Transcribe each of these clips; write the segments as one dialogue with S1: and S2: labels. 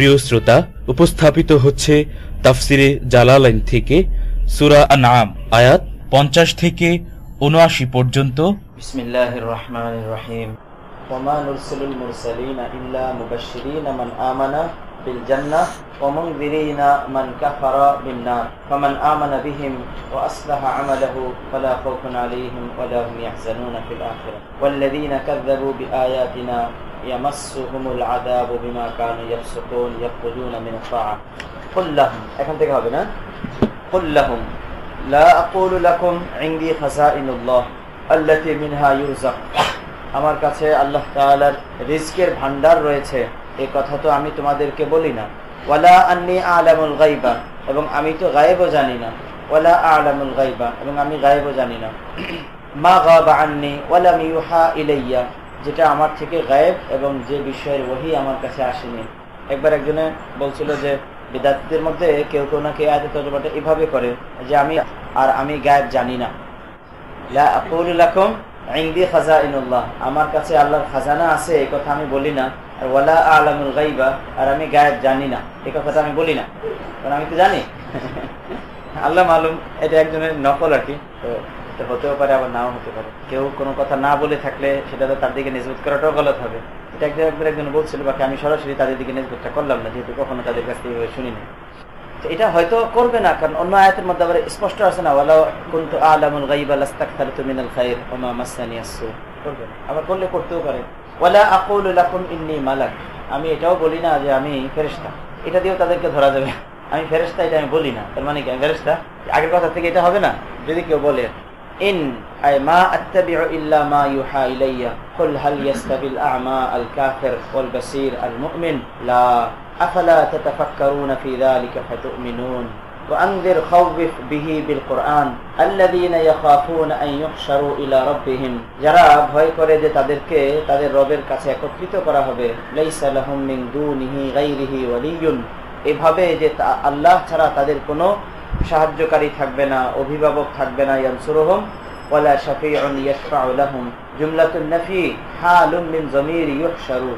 S1: প্রিয় শ্রোতা, উপস্থাপিত হচ্ছে তাফসিরে জালালাইন থেকে সূরা আনআম আয়াত 50 থেকে 79 পর্যন্ত।
S2: বিসমিল্লাহির রহমানির রহিম। ওয়া নুরসিলুল মুরসালিনা ইল্লা মুবাশশিরিনা মান আমানা বিল জান্নাহ ওয়া মুনযিরিনা মান কাফারা বিন নার ফামান আমানা বিহিম ওয়া আসলাহা আমালাহু ফালা খাউফুন আলাইহিম ওয়া লা হুম ইয়াহজানুনা ফিল আখিরাহ ওয়াল্লাযীনা কাযযাবু বিআয়াতিনা ইয়ামাসসুহুমুল আযাবু বিমা কানু ইয়াফসুকুন ইয়াখরুজুনা মিন আত-তাআ কুল লাহুম, এখান থেকে হবে না, কুল লাহুম লা আকুলু লাকুম ইনদি খাযাইনুল্লাহ আল্লাতী মিনহা ইউরযাক। আমার কাছে আল্লাহ তাআলার রিজকের ভান্ডার রয়েছে, এই কথা তো আমি তোমাদেরকে বলি না। ওয়ালা আন্নী আ'লামুল গায়বা, এবং আমি তো গায়েবও জানি না। ওয়ালা আ'লামুল গায়বা, এবং আমি গায়েবও জানি না। মা গাবা আন্নী ওয়ালা ইউহা ইলাইয়া, যেটা আমার থেকে গায়েব এবং যে বিষয়ের ওহী আমার কাছে আসেনি। একবার একজনে বলছিল যে বিদআতদের মধ্যে কেউ কেউ নাকি আয়াতের তর্জমাটা এভাবে করে যে আমি গায়েব জানি না। লা আকুলু লাকুম ইনদি খাযাইনুল্লাহ, আমার কাছে আল্লাহর খাজানা আছে এই কথা আমি বলি না। আর ওয়ালা আ'লামুল গায়বা, আর আমি গায়েব জানি না এই কথাটা আমি বলি না, কারণ আমি তো জানি। আল্লাহ মালুম, এটা একজনের নকল আর কি, তো এটা হতেও পারে আবার নাও হতে পারে। কেউ কোনো কথা না বলে থাকলে সেটা তো তার দিকে নিসবত করাটাও গলত হবে। এটা একজন বলছিল, বাকি আমি সরাসরি তাদের দিকে নিসবতটা করলাম না, যেহেতু কখনো তাদের কাছ থেকে শুনি না। এটা হয়তো করবে না, কারণ অন্য আয়াতের মধ্যে আবার স্পষ্ট আছে না, ওয়ালা কুনতু আ'লামুল গায়বা লাস্তাকতারতু মিনাল খায়র ওয়া মা মাসসানি আস-সু। করবে না, আবার করলে করতেও পারে। ওয়ালা আকুলু লাকুম ইন্নী মালাক, আমি এটাও বলি না যে আমি ফেরেশতা, এটা দিয়েও তাদেরকে ধরা যাবে। আমি ফেরেশতা এটা আমি বলি না, তার মানে কি আমি ফেরেশতা? আগের কথা থেকে এটা হবে না যদি কেউ বলে ইন আই মা আত্তাবিউ ইল্লা মা ইউহা ইলাইয়া কুল হাল ইয়াস্তাবিল আ'মা আল কাফির ওয়াল বাসীর আল মুমিন লা আফালা তাতাফাক্কারুনা ফি যালিকা ফাতুমিনুন ওয়া আনযির খাওফিফ বিহি বিল কুরআন আল্লাযীনা ইয়াখাফুনা আন ইউহশারু ইলা রাব্বিহিম, যারা ভয় করে যে তাদেরকে তাদের রবের কাছে একত্রিত করা হবে। লাইসা লাহুম মিন দুনিহি গায়রিহি ওয়ালিয়্যুন, এভাবে যে আল্লাহ ছাড়া তাদের কোনো সাহায্যকারী থাকবে না, অভিভাবক থাকবে না। ইয়ানসুরুহুম ওয়ালা শাফিউন ইয়াশফাউ লাহুম, জুমলাতুন নাফি হালুম মিন যামির ইউহশারু,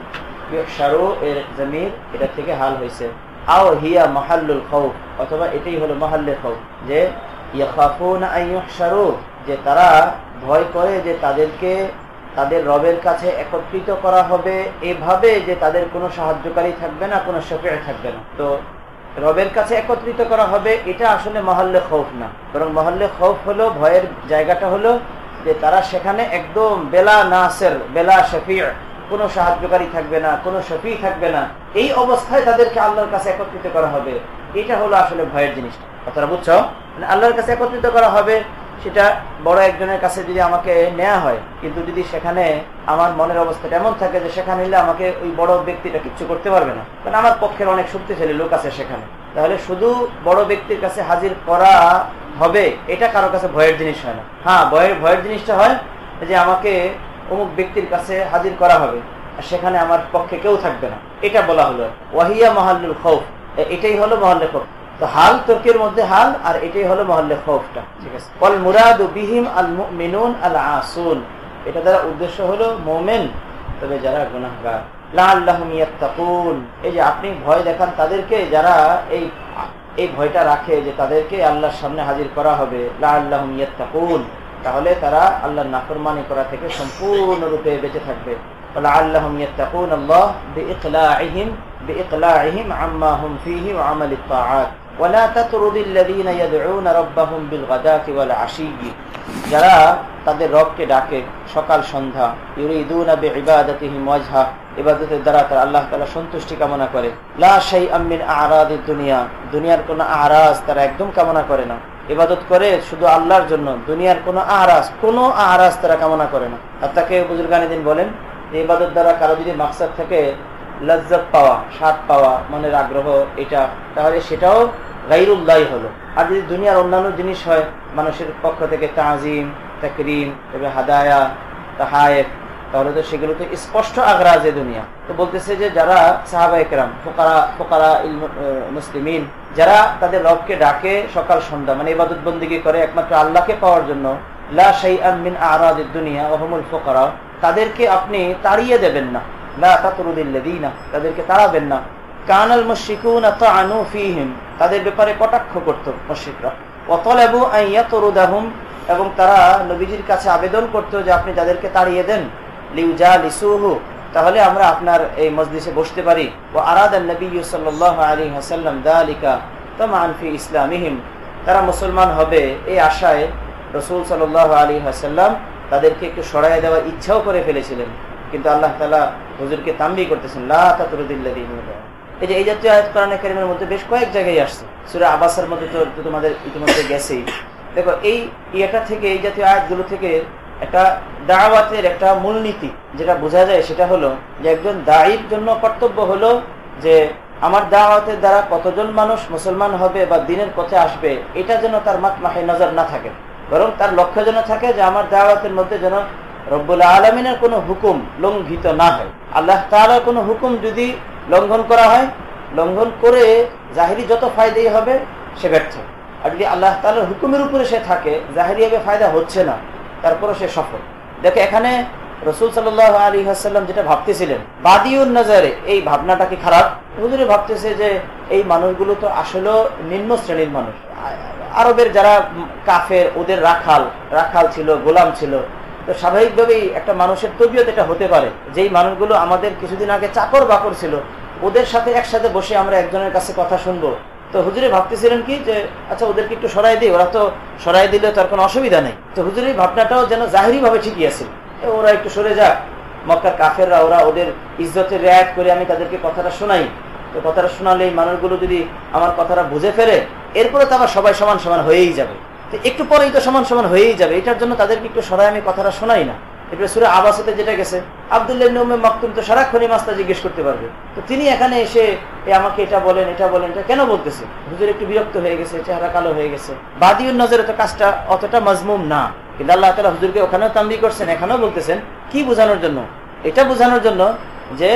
S2: ইউহশারু এর যামির এটা থেকে হাল হইছে। আও হিয়া মাহাল্লুল খাউফ, অথবা এটাই হলো মাহাল্লে খাউফ, যে ইয়াখাফুনা আন ইউহশারু, যে তারা ভয় করে যে তাদেরকে তাদের রবের কাছে একত্রিত করা হবে এভাবে যে তাদের কোনো সাহায্যকারী থাকবে না, কোনো শাফিউ থাকবে না। তো রবের কাছে একত্রিত করা হবে, এটা আসলে মহল্লে খৌফ না, বরং মহল্লে খৌফ হলো, ভয়ের জায়গাটা হলো যে তারা সেখানে একদম বেলা নাসের বেলা শফি, কোনো সাহায্যকারী থাকবে না, কোনো শফি থাকবে না, এই অবস্থায় তাদেরকে আল্লাহর কাছে একত্রিত করা হবে। এটা হলো আসলে ভয়ের জিনিসটা। কথাটা বুঝছো? মানে আল্লাহর কাছে একত্রিত করা হবে, সেটা বড় একজনের কাছে যদি আমাকে নেওয়া হয়, কিন্তু যদি সেখানে আমার মনের অবস্থাটা এমন থাকে যে সেখানে নিলে আমাকে ওই বড় ব্যক্তিটা কিচ্ছু করতে পারবে না, কারণ আমার পক্ষের অনেক শক্তিশালী লোক আছে সেখানে, তাহলে শুধু বড় ব্যক্তির কাছে হাজির করা হবে, এটা কারো কাছে ভয়ের জিনিস হয় না। হ্যাঁ, ভয়ের জিনিসটা হয় যে আমাকে অমুক ব্যক্তির কাছে হাজির করা হবে আর সেখানে আমার পক্ষে কেউ থাকবে না, এটা বলা হলো ওয়াহিয়া মাহাল্লুল খাউফ, এটাই হলো মহল্লে খৌফ। তো হাল তর্কের মধ্যে হাল, আর এটাই হলো মহল্লে খৌফটা, ঠিক আছে। ওয়াল মুরাদু বিহিম আল মুমিনুন আল আসুন, এটা দ্বারা উদ্দেশ্য হলো মুমিন, তবে যারা গুনাহগার। লাআল্লাহুম ইয়াত্তাকুন, এই যে আপনি ভয় দেখান তাদেরকে যারা এই ভয়টা রাখে যে তাদেরকে আল্লাহর সামনে হাজির করা হবে। লাআল্লাহুম ইয়াত্তাকুন, তাহলে তারা আল্লাহর নাফরমানি করা থেকে সম্পূর্ণরূপে বেঁচে থাকবে। লাআল্লাহুম ইয়াত্তাকুন আল্লাহ বিইকলাইহিম আম্মা হুম ফীহি ওয়া আমালিত তাআত ওয়ালা তাতরুদিল লাযীনা ইয়াদউনা রাব্বাহুম বিল গাদাতি ওয়াল আশিয়্যি, যারা তাদের রবকে ডাকে সকাল সন্ধ্যা। ইউরিদুনা বিইবাদাতিহিম ওয়াজহা, ইবাদতের দ্বারা তারা আল্লাহ তাআলা সন্তুষ্টি কামনা করে। লা শাইআম মিন আ'রাদিদ দুনিয়া, দুনিয়ার কোনো আরাজ তারা একদম কামনা করে না। ইবাদত করে শুধু আল্লাহর জন্য, দুনিয়ার কোনো আরাজ তারা কামনা করে না। আর তাকে বুজুর্গানে দিন বলেন যে ইবাদত দ্বারা কারো যদি মাকসাদ থাকে লজ্জত পাওয়া, স্বাদ পাওয়া, মনের আগ্রহ, এটা, তাহলে সেটাও গায়রুল্লাহ হলো। আর যদি দুনিয়ার অন্যান্য জিনিস হয়, মানুষের পক্ষ থেকে তাজিম, তাকরিম, এবার হাদায়া, তাহায়েফ, তাহলে তো সেগুলো তো স্পষ্ট আগ্রাজে দুনিয়া। তো বলতেছে যে যারা সাহাবায়ে কেরাম, ফুকারা মুসলিমিন, যারা তাদের রবকে ডাকে সকাল সন্ধ্যা, মানে ইবাদত বন্দেগী করে একমাত্র আল্লাহকে পাওয়ার জন্য, লা শাইআন মিন আ'রাদিদ দুনিয়া ওয়া হুমুল ফুকারা, তাদেরকে আপনি তাড়িয়ে দেবেন না। লা তাতরুদিল লাযীনা, তাদেরকে তাড়াবেন না। কানাল মুশরিকুনা তাআনু ফীহিম, তাদের ব্যাপারে কটাক্ষ করত মুশরিকরা। ওয়া তালাবু আন ইয়াতরুদাহুম, এবং তারা নবীজির কাছে আবেদন করত যে আপনি তাদেরকে তাড়িয়ে দেন। লিউজালিসুহু, তাহলে আমরা আপনার এই মজলিসে বসতে পারি। ওয়া আরাদান নবী সাল্লাল্লাহু আলাইহি ওয়াসাল্লাম যালিকা তামান ফি ইসলামিহিম, তারা মুসলমান হবে এই আশায় রাসূল সাল্লাল্লাহু আলাইহি ওয়াসাল্লাম তাদেরকে একটু সরাইয়া দেওয়ার ইচ্ছাও করে ফেলেছিলেন। কিন্তু আল্লাহ তাআলা হুজুরকে তানবীহ করতেছেন, লা তাতরুদিল্লাযীনা। এই জাতীয় আয়াত কোরআনে কারীমের মধ্যে বেশ কয়েক জায়গায় আসছে। সূরা আবাসের মধ্যে তো তোমাদের ইতিমধ্যে গেছেই। দেখো এই ইয়েটা থেকে, এই জাতীয় আয়াতগুলো থেকে একটা দাওয়াতের একটা মূলনীতি যেটা বোঝা যায় সেটা হলো যে একজন দায়ীর জন্য কর্তব্য হলো যে আমার দাওয়াতের দ্বারা কতজন মানুষ মুসলমান হবে বা দ্বীনের পথে আসবে এটা যেন তার মাহে নজর না থাকে, বরং তার লক্ষ্য যেন থাকে যে আমার দাওয়াতের মধ্যে যেন রব্বুল আলামিনের কোনো হুকুম লঙ্ঘিত না হয়। আল্লাহ তাআলার কোনো হুকুম যদি লঙ্ঘন করা হয়, লঙ্ঘন করে জাহিরি যত ফায়দাই হবে সে ব্যর্থ। আর যদি আল্লাহ তাআলার হুকুমের উপরে সে থাকে, জাহিরিভাবে ফায়দা হচ্ছে না, তারপরে সে সফল। দেখো এখানে রাসূল সাল্লাল্লাহু আলাইহি ওয়াসাল্লাম যেটা ভাবতেছিলেন, বাদিউন নজরে, এই ভাবনাটা কি খারাপ? হুজুরে ভাবতেছে যে এই মানুষগুলো তো আসলে নিম্ন শ্রেণীর মানুষ। আরবের যারা কাফের, ওদের রাখাল ছিল, গোলাম ছিল। তো স্বাভাবিকভাবেই একটা মানুষের তবিয়ত এটা হতে পারে, যেই মানুষগুলো আমাদের কিছুদিন আগে চাকর বাকর ছিল, ওদের সাথে একসাথে বসে আমরা একজনের কাছে কথা শুনবো। তো হুজুরে ভাবতেছিলেন কি যে আচ্ছা ওদেরকে একটু সরাই দিই, ওরা তো সরাই দিলে তার কোনো অসুবিধা নেই। তো হুজুরের ভাবনাটাও যেন জাহিরি ভাবে ঠিকই আছে, ওরা একটু সরে যাক, মক্কার কাফেররা ওরা ওদের ইজ্জতের রিয়ায়ত করে আমি তাদেরকে কথাটা শোনাই। তো কথাটা শোনালে এই মানুষগুলো যদি আমার কথাটা বুঝে ফেলে, এরপরে তো আবার সবাই সমান সমান হয়েই যাবে। তো একটু পরেই তো সমান সমান হয়েই যাবে, এটার জন্য তাদেরকে একটু সরাই আমি কথাটা শোনাই না। এরপরে সূরা আবাসে যেটা গেছে, আব্দুল্লাহ ইবনে উম্মে মাকতুম তো সারাক্ষণই মাস্তা জিজ্ঞেস করতে পারবে। তো তিনি এখানে এসে আমাকে এটা বলেন এটা কেন বলতেছে? হুজুর একটু বিরক্ত হয়ে গেছে, চেহারা কালো হয়ে গেছে। বাদিউন নজরে তো কাজটা অতটা মজমুম না, কিন্তু আল্লাহ তাআলা হুজুরকে ওখানেও তানবীহ করছেন, এখানেও বলতেছেন। কি বোঝানোর জন্য? এটা বোঝানোর জন্য যে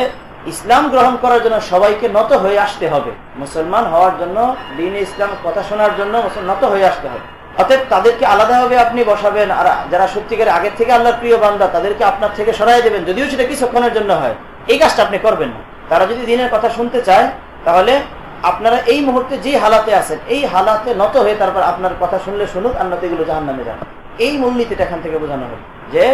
S2: ইসলাম গ্রহণ করার জন্য সবাইকে নত হয়ে আসতে হবে, মুসলমান হওয়ার জন্য, দ্বীন ইসলাম কথা শোনার জন্য নত হয়ে আসতে হবে। অতএব তাদেরকে আলাদাভাবে আপনি বসাবেন, আর যারা সত্যিকার আগের থেকে আল্লাহর প্রিয় বান্দা তাদেরকে আপনার থেকে সরাই দেবেন, যদিও সেটা কিছুক্ষণের জন্য হয়, এই কাজটা আপনি করবেন না। তারা যদি দ্বীনের কথা শুনতে চায়, তাহলে আপনারা এই মুহূর্তে যে হালাতে আছেন, এই হালাতে নত হয়ে তারপর আপনার কথা শুনলে শুনুক, আর নয়তো এগুলো জাহান্নামে যান। এই মূলনীতিটা এখান থেকে বোঝানো হল যে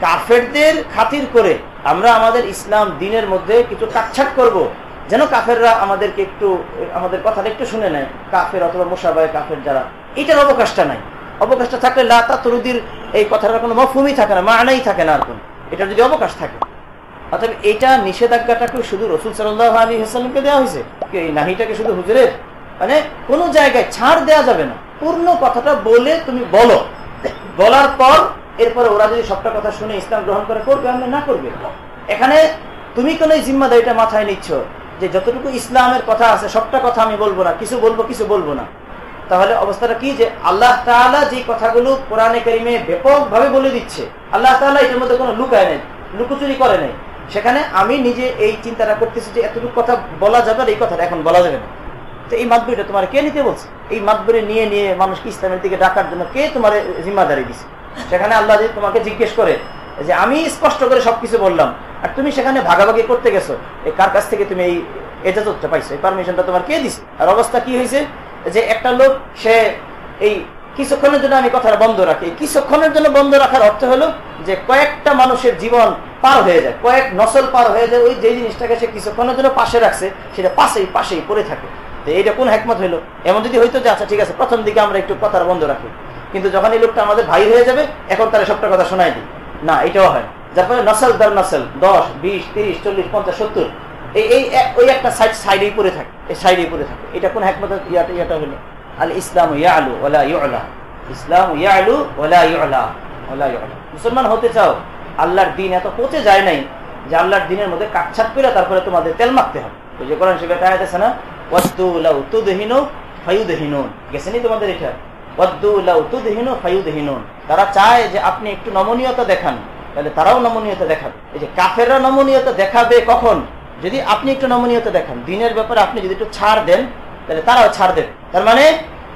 S2: কাফেরদের খাতির করে আমরা আমাদের ইসলাম দ্বীনের মধ্যে কিছু কাটছাট করব, যেন কাফেররা আমাদেরকে একটু, আমাদের কথাটা একটু শুনে নেয়। কাফের অথবা মুশাবাহে কাফের যারা, এটার অবকাশটা নাই। অবকাশটা থাকলে লা তাতরুদির এই কথাটার কোনো মফহুমই থাকে না, মানাই থাকে না আর কোন, এটার যদি অবকাশ থাকে। অতএব এটা নিষেধাজ্ঞাটাকে শুধু রাসূল সাল্লাল্লাহু আলাইহি ওয়াসাল্লামকে দেওয়া হয়েছে, এই নাহিটাকে শুধু হুজুরের, মানে কোনো জায়গায় ছাড় দেওয়া যাবে না। পূর্ণ কথাটা বলে তুমি বলো, বলার পর এরপরে ওরা যদি সবটা কথা শুনে ইসলাম গ্রহণ করে, করবে আমরা না করবে। এখানে তুমি কোন জিম্মাদারিটা মাথায় নিচ্ছ যে যতটুকু ইসলামের কথা আছে সবটা কথা আমি বলবো না, কিছু বলবো না। তাহলে অবস্থাটা কি যে আল্লাহ তাআলা যে কথাগুলো কোরআনে কারিমে ব্যাপকভাবে বলে দিচ্ছে, আল্লাহ তাআলা এটার মধ্যে কোনো লুকায় নেই, লুকোচুরি করে নেই। সেখানে আমি নিজে এই চিন্তাটা করতেছি যে এতটুকু কথা বলা যাবে, আর এই কথাটা এখন বলা যাবে না। তো এই মাতবরিটা তোমার কে নিতে বলছে? এই মাতবরি নিয়ে মানুষকে ইসলামের দিকে ডাকার জন্য কে তোমার জিম্মাদারি দিছে? সেখানে আল্লাহ যদি তোমাকে জিজ্ঞেস করে যে আমি স্পষ্ট করে সবকিছু বললাম, আর তুমি সেখানে ভাগাভাগি করতে গেছো, এই কার কাছ থেকে তুমি এই এজাজতটা পাইছো, এই পারমিশনটা তোমার কে দিছে? আর অবস্থা কি হয়েছে যে একটা লোক সে এই কিছুক্ষণের জন্য আমি কথাটা বন্ধ রাখি, কিছুক্ষণের জন্য বন্ধ রাখার অর্থ হলো যে কয়েকটা মানুষের জীবন পার হয়ে যায়, কয়েক নসল পার হয়ে যায়। ওই যে জিনিসটাকে সে কিছুক্ষণের জন্য পাশে রাখছে, সেটা পাশেই পড়ে থাকে। তো এইটা কোন হিকমত হইলো? এমন যদি হইতো যে আচ্ছা ঠিক আছে প্রথম দিকে আমরা একটু কথার বন্ধ রাখি, কিন্তু যখন এই লোকটা আমাদের ভাই হয়ে যাবে এখন তারা সবটা কথা শোনাই দিই না, এটাও হয়। যার ফলে নসল দর নসল 10, 20, 30, 40, 50, 70 ওই একটা সাইডেই পড়ে থাকে, এই সাইডেই পড়ে থাকে। এটা কোন হিকমত? ইয়াটা হলো আল ইসলামু ইয়ালু ওয়ালা ইউলা, ইসলামু ইয়ালু ওয়ালা ইউলা, ওয়ালা ইউলা। মুসলমান হতে চাও, আল্লাহর দ্বীন এত পচে যায় নাই যে আল্লাহর দ্বীনের মধ্যে কাটছাট করে তারপরে তোমাদের তেল মাখতে হবে। ওই যে কোরআন শরীফে আয়াত আছে না, ওয়াদু লাউ তুদহিনু ফায়ুদহিনুন, গেছেনি তোমাদের এটা? ওয়াদু লাউ তুদহিনু ফায়ুদহিনুন, তারা চায় যে আপনি একটু নমনীয়তা দেখান, তাহলে তারাও নমনীয়তা দেখাবে। এই যে কাফেররা নমনীয়তা দেখাবে কখন? যদি আপনি একটু নমনীয়তা দেখান, দ্বীনের ব্যাপারে আপনি যদি একটু ছাড় দেন, তাহলে তারাও ছাড় দেবে। তার মানে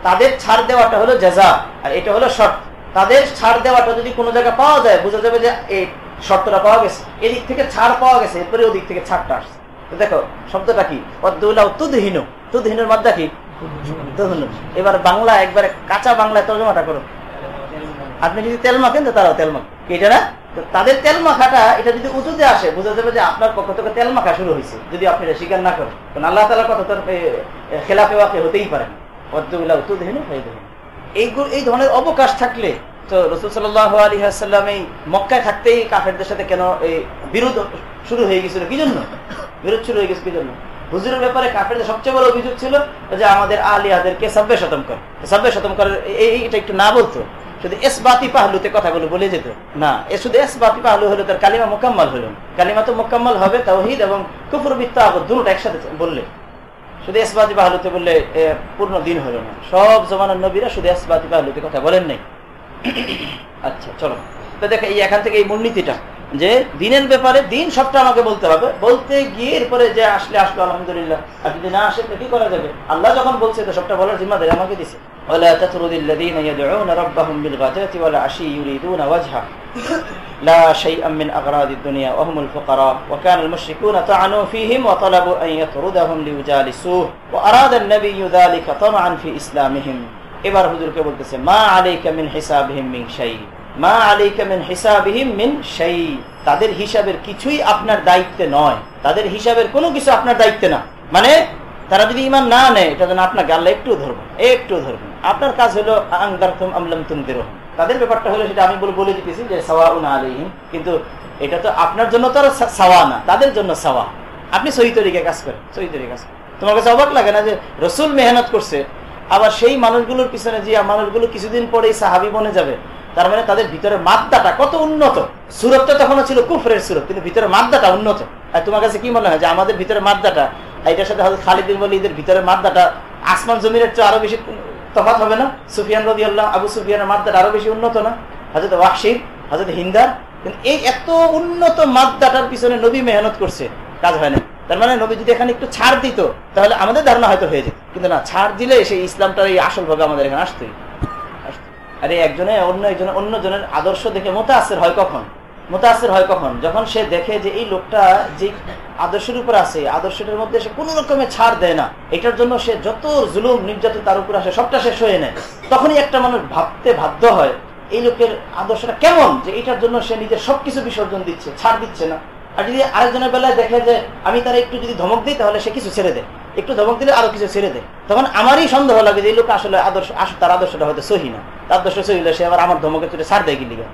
S2: তাদের ছাড় দেওয়াটা হলো জাযা, আর এটা হলো শর্ত। তাদের ছাড় দেওয়াটা যদি কোনো জায়গায় পাওয়া যায়, বোঝা যাবে যে এই শর্তটা পাওয়া গেছে, এদিক থেকে ছাড় পাওয়া গেছে, এরপরে ওদিক থেকে ছাড়টা আসছে। দেখো শব্দটা কি, তুদহিনু, তুদহিনুর মাদ্দা কি, এবার বাংলা একবারে কাঁচা বাংলায় তর্জমাটা করো। আপনি যদি তেল মাখেন তো তারাও তেল মাখে, এটা না? তাদের তেল মাখাটা এটা যদি উঁচুতে আসে, বোঝা যাবে যে আপনার পক্ষ থেকে তেল মাখা শুরু হয়েছে, যদি আপনি এটা স্বীকার না করেন। কারণ আল্লাহ তাআলার কথা তার খেলাফে ওয়াকে হতেই পারে না। এই ধরনের অবকাশ থাকলে তো রাসূল সাল্লাল্লাহু আলাইহি ওয়াসাল্লাম এই মক্কায় থাকতেই কাফেরদের সাথে কেন এই বিরোধ শুরু হয়ে গেছিল? কি জন্য বিরোধ শুরু হয়ে গেছে? কি জন্য? হুজুরের ব্যাপারে কাফেরদের সবচেয়ে বড় অভিযোগ ছিল যে আমাদের আলিয়াদেরকে সাব্বে শতম করে, এইটা একটু না বলতো, শুধু এসবাতি পাহলুতে কথাগুলো বলে যেত না। শুধু এসবাতি পাহলু হলো তার কালিমা মোকাম্মল হলো। কালিমা তো মোকাম্মল হবে তাওহীদ এবং কুফর বিত্তাগুত দুটোটা একসাথে বললে, শুধু এসবাতি পাহলুতে বললে পূর্ণ দিন হলো না। সব জমানার নবীরা শুধু এসবাতি পাহলুতে কথা বলেন নাই। আচ্ছা চলো তো দেখো, এই এখান থেকে এই মূলনীতিটা যে দিনের ব্যাপারে দিন সবটা আমাকে বলতে হবে, বলতে গিয়ে এরপরে যে আসলে আসলো আলহামদুলিল্লাহ, আর যদি না আসে তো কি করা যাবে? আল্লাহ যখন বলছে তো সবটা বলার জিম্মাদারি আমাকে দিছে। ওয়ালা তাতরুদিল্লাযীনা ইয়াদউনা রাব্বাহুম বিল গাদাতি ওয়াল আশি ইউরিদুনা ওয়াজহা লা শাইআম মিন আগরাদিদ দুনিয়া ওয়া হুমুল ফুকারা ওয়া কানাল মুশরিকুনা তা'আনু ফীহিম ওয়া তালাবু আন ইয়াতরুদাহুম লিউজালিসুহু ওয়া আরাদা আন-নাবিয়্যু যালিকা তামআন ফি ইসলামিহিম। এবার হুজুরকে বলতেছে মা আলাইকা মিন হিসাবিহিম মিন শাই, মা আলাইকা মিন হিসাবিহিম মিন শাই, তাদের হিসাবের কিছুই আপনার দায়িত্বে নয়, তাদের হিসাবের কোনো কিছু আপনার দায়িত্বে না। মানে তারা যদি ঈমান না নেয় এটা যেন আপনাকে আল্লাহ একটু ধরবেন। আপনার কাজ হলো আনদারতুম আম লাম তুনদিরুহুম, তাদের ব্যাপারটা হলো সেটা আমি বলে দিতেছি যে সাওয়াউন আলাইহিম, কিন্তু এটা তো আপনার জন্য তো সাওয়া না, তাদের জন্য সাওয়া। আপনি সহি তরিকায় কাজ করেন, তোমার কাছে অবাক লাগে না যে রাসূল মেহনত করছে, আবার সেই মানুষগুলোর পিছনে যে মানুষগুলো কিছুদিন পরেই সাহাবী বনে যাবে, তার মানে তাদের ভিতরে মাদ্দাটা কত উন্নত। সুরতটা তখনও ছিল কুফরের সুরত, কিন্তু ভিতরে মাদ্দাটা উন্নত। আর তোমার কাছে কি মনে হয় যে আমাদের ভিতরে মাদ্দাটা এটার সাথে হযরত খালিদ বিন ওয়ালিদের ভিতরে মাদ্দাটা আসমান জমিনের চেয়ে আরো বেশি তফাৎ হবে না? সুফিয়ান রাদিয়াল্লাহু আবু সুফিয়ানের মাদ্দাটা আরো বেশি উন্নত না? হযরত ওয়াহশির, হযরত হিন্দার, কিন্তু এই এত উন্নত মাদ্দাটার পিছনে নবী মেহনত করছে, কাজ হয় না। তার মানে নবী যদি এখানে একটু ছাড় দিত তাহলে আমাদের ধারণা হয়তো হয়ে যেত, কিন্তু না, ছাড় দিলে সেই ইসলামটার এই আসল ভাবে আমাদের এখানে আসতোই। আরে অন্যজনের আদর্শ দেখে মুতাআসসির হয় কখন? যখন সে দেখে যে এই লোকটা যে আদর্শের উপর আছে, আদর্শটার মধ্যে সে কোন রকমের ছাড় দেয় না, এটার জন্য সে যত জুলুম নির্যাতন তার উপর আসে সবটা শেষ হয়ে নেয়। তখনই একটা মানুষ ভাবতে বাধ্য হয় এই লোকের আদর্শটা কেমন, যে এটার জন্য সে নিজের সবকিছু বিসর্জন দিচ্ছে, ছাড় দিচ্ছে না। আর যদি আরেকজনের বেলায় দেখে যে আমি তারা একটু যদি ধমক দিই তাহলে সে কিছু ছেড়ে দেয়, একটু ধমক দিলে আরো কিছু ছেড়ে দেয়, তখন আমারই সন্দেহ লাগে যে এই লোক আসলে তার আদর্শটা হয়তো সহি না, তার আদর্শ সহি হলে সে আবার আমার ধমকে তুলে ছাড় দেয় গিলিগা।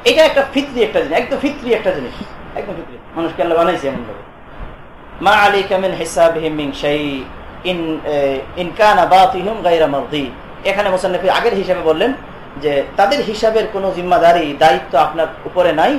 S2: এটা একটা ফিতরি একটা জিনিস, একদম ফিতরি একটা জিনিস, একদম ফিতরি। মানুষকে আল্লাহ বানাইছে এমন ভাবে। মা আলাইকা মিন হিসাবিহিম মিন শাই ইন কানা বাতিহুম গায়রা মারদি। এখানে মুসান্নিফ আগের হিসাবে বললেন যে তাদের হিসাবের কোনো জিম্মাদারি দায়িত্ব আপনার উপরে নাই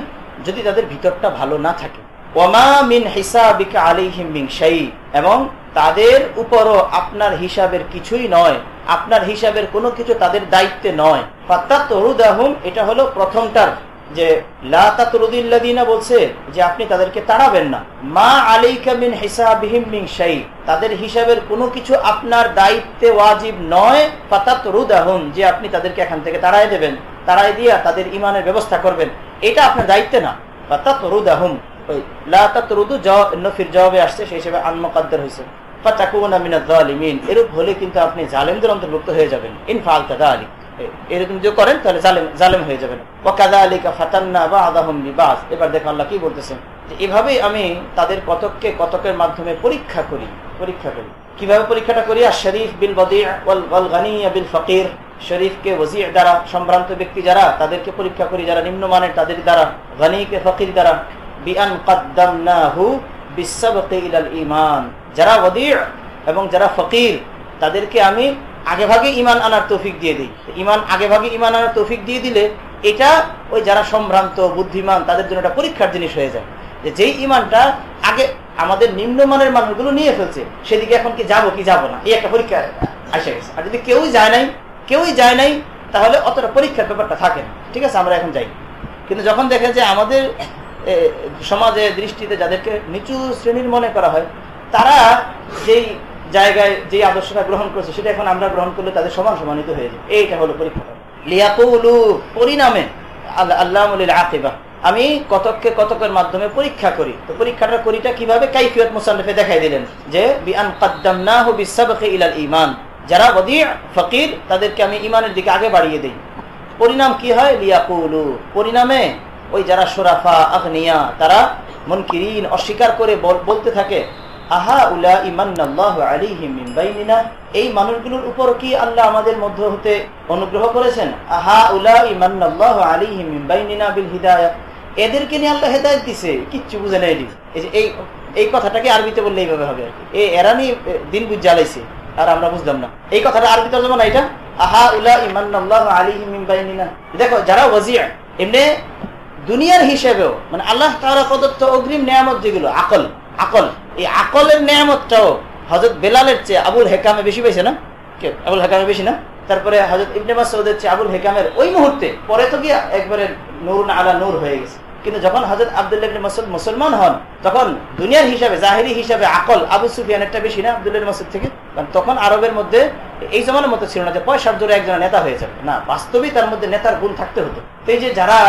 S2: যদি তাদের ভিতরটা ভালো না থাকে। ওয়ামা মিন হিসাবিকা আলাইহিম মিন শাই, এবং তাদের উপরও আপনার হিসাবের কিছুই নয়, আপনার হিসাবের কোনো কিছু তাদের দায়িত্বে নয়। ফাতাতরুদাহুম, এটা হলো প্রথমটার, যে লা তাতরুদিল্লাযিনা বলছে যে আপনি তাদেরকে তাড়াবেন না। মা আলাইকা মিন হিসাবিহিম মিন শাই, তাদের হিসাবের কোনো কিছু আপনার দায়িত্বে ওয়াজিব নয়। ফাতাতরুদাহুম, যে আপনি তাদেরকে এখান থেকে তাড়ায় দেবেন, তাড়ায় দিয়া তাদের ঈমানের ব্যবস্থা করবেন, এটা আপনার দায়িত্বে না। ফাতাতরুদাহুম, ওই লা তাতরুদু নফির জবাবে আসছে, সেই হিসেবে আন মুকদ্দার হয়েছে। ফাতাকুনা মিনাজ জালিমিন, এরূপ হলে কিন্তু আপনি জালেমদের অন্তর্ভুক্ত হয়ে যাবেন। ইন ফাআলতা যালিক, এরকম যদি করেন তাহলে জালেম হয়ে যাবেন। ওয়া কাযালিকা ফাতান্না বা'দাহুম বিবাস। এবার দেখো আল্লাহ কি বলতেছেন, যে এভাবেই আমি তাদের কতকের মাধ্যমে পরীক্ষা করি। কিভাবে পরীক্ষাটা করি? আশ-শরীফ বিল ওয়াদি' ওয়াল গানি বিল ফাকির, শরীফকে ওয়াজি' দ্বারা, সম্ভ্রান্ত ব্যক্তি যারা, তাদেরকে পরীক্ষা করি, যারা নিম্নমানের তাদের দ্বারা, গানিকে ফকির দ্বারা। বিআন কদ্দামনাহু বিসসাবকি ইলাল ঈমান, যারা ওয়াদি' এবং যারা ফকির তাদেরকে আমি আগেভাগে ঈমান আনার তৌফিক দিয়ে দিই। আগেভাগে ঈমান আনার তৌফিক দিয়ে দিলে এটা ওই যারা সম্ভ্রান্ত বুদ্ধিমান তাদের জন্য একটা পরীক্ষার জিনিস হয়ে যায়, যে যেই ঈমানটা আগে আমাদের নিম্নমানের মানুষগুলো নিয়ে ফেলছে সেদিকে এখন কি যাবো কি যাবো না, এই একটা পরীক্ষা আসে গেছে। আর যদি কেউই যায় নাই তাহলে অতটা পরীক্ষার ব্যাপারটা থাকে না। ঠিক আছে, আমরা এখন যাই। কিন্তু যখন দেখে যে আমাদের সমাজে দৃষ্টিতে যাদেরকে নিচু শ্রেণীর মনে করা হয়, তারা যেই জায়গায় যে আদর্শটা গ্রহণ করছে সেটা এখন আমরা গ্রহণ করলে তাদের সমানিত হয়ে যায়। এইটা হলো পরীক্ষা। লিয়াকুলু, পরিণামে আল্লাহু লিল আকিবা, আমি কতককে কতকের মাধ্যমে পরীক্ষা করি। তো পরীক্ষাটা করিটা কিভাবে, কাইফিয়ত মুসান্নিফে দেখাই দিলেন যে বিআন কাদ্দামনাহু বিসসাবকি ইলাল ঈমান, যারা ওয়াদি' ফকির তাদেরকে আমি ঈমানের দিকে আগে বাড়িয়ে দেই। পরিণাম কি হয়, লিয়াকুলু, পরিণামে ওই যারা শুরাফা আগনিয়া তারা মুনকিরিন অস্বীকার করে বলতে থাকে, আহা উলা ইমান্নাল্লাহু আলাইহিম মিন বাইনিনা, এই মানুষগুলোর উপর কি আল্লাহ আমাদের মধ্য হতে অনুগ্রহ করেছেন। আহা উলা ইমান্নাল্লাহু আলাইহিম মিন বাইনিনা বিল হিদায়াহ, এদেরকে নিয়ে আল্লাহ হেদায়েত দিছে, কিচ্ছু বুঝে না। এই কথাটাকে আরবিতে বললে এইভাবে হবে আর কি, এরা নিয়ে দিন বুঝ জ্বালাইছে আর আমরা বুঝলাম না। এই কথাটা আরবি তর্জমা না এটা, আহা উলা ইমান্নাল্লাহু আলাইহিম মিন বাইনিনা। দেখো যারা ওয়াজি' এমনি দুনিয়ার হিসেবেও মানে আল্লাহ তাআলা প্রদত্ত অগ্রিম নিয়ামত যেগুলো, আকল, এই আকলের নিয়ামতটাও হযরত বেলালের চেয়ে আবুল হেকামে বেশি পাইছে না? কে আবুল হেকামে বেশি না? তারপরে হযরত ইবনে মাসউদের চেয়ে আবুল হেকামের ওই মুহূর্তে, পরে তো গিয়ে একবারে নূরুন আলা নূর হয়ে গেছে। কিন্তু যখন হযরত আব্দুল্লাহ ইবনে মাসউদ মুসলমান হন, তখন দুনিয়ার হিসাবে জাহিরি হিসাবে আকল আবু সুফিয়ানেরটা বেশি না আব্দুল্লাহ ইবনে মাসউদ থেকে? কারণ তখন আরবের মধ্যে এই জমানার মতো ছিল না যে পয়সার জোরে একজন নেতা হয়ে যাবে, না, বাস্তবিক তার মধ্যে নেতার গুণ থাকতে হতো। তো এই যে যারা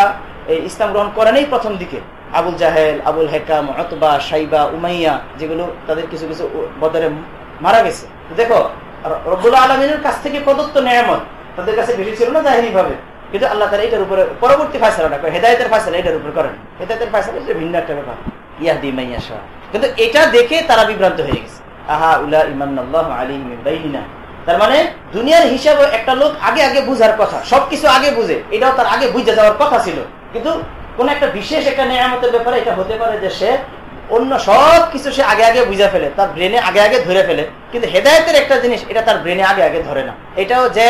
S2: এই ইসলাম গ্রহণ করেনি প্রথম দিকে, আবুল জাহেল, আবুল হেকাম, উতবা, শাইবা, উমাইয়া, যেগুলো তাদের কিছু কিছু বদরে মারা গেছে। দেখো রব্বুল আলামিনের কাছ থেকে প্রদত্ত নিয়ামত তাদের কাছে বেশি ছিল না জাহিরি ভাবে, কিন্তু আল্লাহ তাআলা এটার উপরে পরবর্তী ফয়সালাটা করে, হেদায়েতের ফয়সালা এটার উপর করেন। হেদায়েতের ফয়সালা এটা ভিন্ন একটা ব্যাপার, ইয়াহদি মান ইয়াশা। কিন্তু এটা দেখে তারা বিভ্রান্ত হয়ে গেছে, আহা উলা ইমান্নাল্লাহু আলাইহিম মিন বাইনিনা। তার মানে দুনিয়ার হিসাবে একটা লোক আগে বুঝার কথা, সবকিছু আগে বুঝে, এটাও তার আগে বুঝে যাওয়ার কথা ছিল। কিন্তু কোন একটা বিশেষ একটা নিয়ামতের ব্যাপারে এটা হতে পারে যে সে অন্য সব কিছু সে আগে বুঝে ফেলে, তার ব্রেনে আগে ধরে ফেলে, কিন্তু হেদায়েতের একটা জিনিস এটা তার ব্রেনে আগে ধরে না। এটাও যে